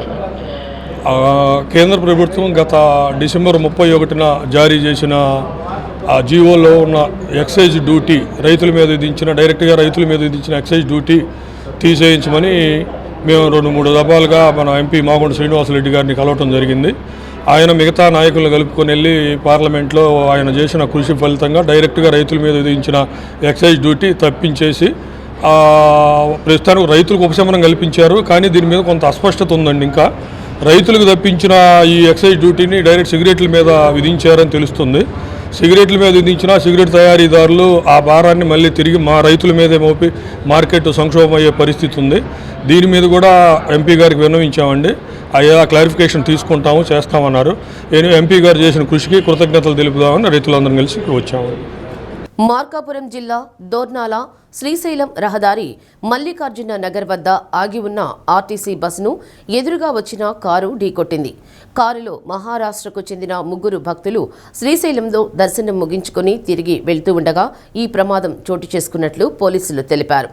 కేంద్ర ప్రభుత్వం గత డిసెంబర్ 31న జారీ చేసిన ఆ జీవోలో ఉన్న ఎక్సైజ్ డ్యూటీ రైతుల మీద విధించిన, డైరెక్ట్గా రైతుల మీద విధించిన ఎక్సైజ్ డ్యూటీ తీసేయించమని మేము 2-3 దఫాలుగా మన ఎంపీ మాగుంట శ్రీనివాసులరెడ్డి గారిని కలవటం జరిగింది. ఆయన మిగతా నాయకులను కలుపుకొని వెళ్ళి పార్లమెంట్లో ఆయన చేసిన కృషి ఫలితంగా డైరెక్ట్గా రైతుల మీద విధించిన ఎక్సైజ్ డ్యూటీ తప్పించేసి ప్రస్తుతానికి రైతులకు ఉపశమనం కల్పించారు. కానీ దీని మీద కొంత అస్పష్టత ఉందండి. ఇంకా రైతులకు తప్పించిన ఈ ఎక్సైజ్ డ్యూటీని డైరెక్ట్ సిగరెట్ల మీద విధించారని తెలుస్తుంది. సిగరెట్ల మీద విధించిన సిగరెట్ తయారీదారులు ఆ భారాన్ని మళ్ళీ తిరిగి మా రైతుల మీదే మోపి మార్కెట్ సంక్షోభం అయ్యే పరిస్థితి ఉంది. దీని మీద కూడా ఎంపీ గారికి విన్నవించామండి. అయ్యా క్లారిఫికేషన్ తీసుకుంటాము, చేస్తామన్నారు. నేను ఎంపీ గారు చేసిన కృషికి కృతజ్ఞతలు తెలుపుదామని రైతులందరం కలిసి వచ్చాము. మార్కాపురం జిల్లా దోర్నాల శ్రీశైలం రహదారి మల్లికార్జున నగర్ వద్ద ఆగి ఉన్న ఆర్టీసీ బస్సును ఎదురుగా వచ్చిన కారు ఢీకొట్టింది. కారులో మహారాష్ట్రకు చెందిన 3 భక్తులు శ్రీశైలంలో దర్శనం ముగించుకుని తిరిగి వెళ్తూ ఉండగా ఈ ప్రమాదం చోటు చేసుకున్నట్లు పోలీసులు తెలిపారు.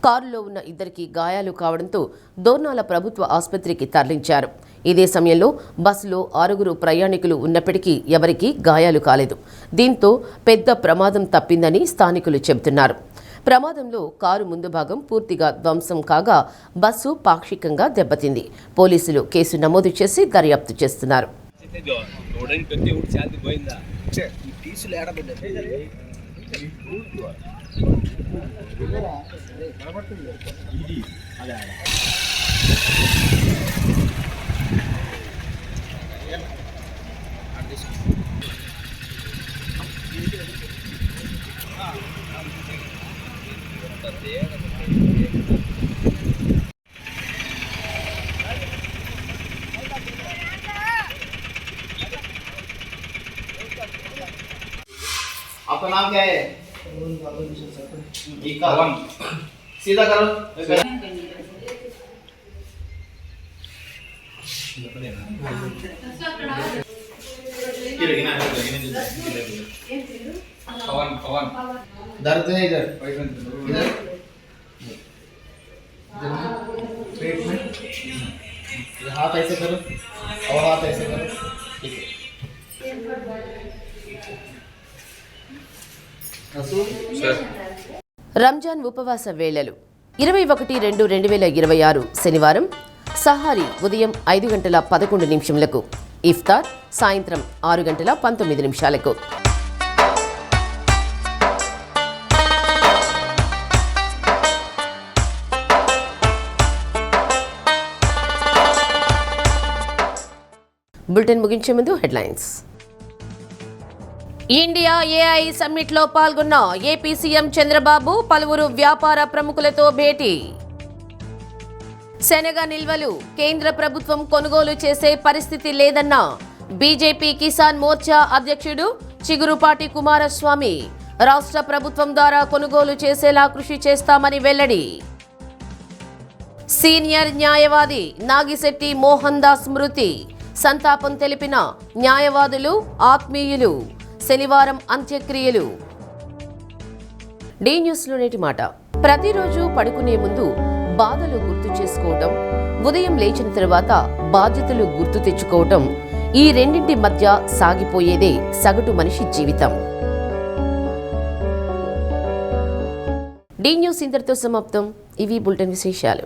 కారులో ఉన్న 2 గాయాలు కావడంతో దోర్నాల ప్రభుత్వ ఆసుపత్రికి తరలించారు. ఇదే సమయంలో బస్సులో 6 ప్రయాణికులు ఉన్నప్పటికీ ఎవరికీ గాయాలు కాలేదు. దీంతో పెద్ద ప్రమాదం తప్పిందని స్థానికులు చెబుతున్నారు. ప్రమాదంలో కారు ముందు భాగం పూర్తిగా ధ్వంసం కాగా బస్సు పాక్షికంగా దెబ్బతింది. పోలీసులు కేసు నమోదు చేసి దర్యాప్తు చేస్తున్నారు. आपका नाम क्या है? पवन। सीधा करो। पवन दर्द है इधर इधर ट्रीटमेंट हाथ ऐसे करो और हाथ ऐसे करो ठीक है రంజాన్ ఉపవాస వేళలు 21/2/2026 శనివారం సహారీ ఉదయం 5:11 ఇఫ్తార్ సాయంత్రం 6:19 బులెటిన్ ముగించే ముందు హెడ్లైన్స్. ఇండియా ఏఐ సమ్మిట్లో పాల్గొన్న ఏపీ సీఎం చంద్రబాబు పలువురు వ్యాపార ప్రముఖులతో భేటీ. శనగ నిల్వలు కేంద్ర ప్రభుత్వం కొనుగోలు చేసే పరిస్థితి లేదన్న బీజేపీ కిసాన్ మోర్చా అధ్యక్షుడు చిగురుపాటి కుమారస్వామి. రాష్ట్ర ప్రభుత్వం ద్వారా కొనుగోలు చేసేలా కృషి చేస్తామని వెల్లడి. సీనియర్ న్యాయవాది నాగిశెట్టి మోహన్ దాస్ మృతి. సంతాపం తెలిపిన న్యాయవాదులు, ఆత్మీయులు. శనివారం అంత్యక్రియలు. డి న్యూస్లో నేటి మాట. ప్రతిరోజు పడుకునే ముందు బాధలు గుర్తు చేసుకోవటం, ఉదయం లేచిన తర్వాత బాధ్యతలు గుర్తు తెచ్చుకోవటం, ఈ రెండింటి మధ్య సాగిపోయేదే సగటు మనిషి జీవితం. డి న్యూస్ ఇంతటితో సమాప్తం. ఇవి బులెటిన్ విశేషాలు.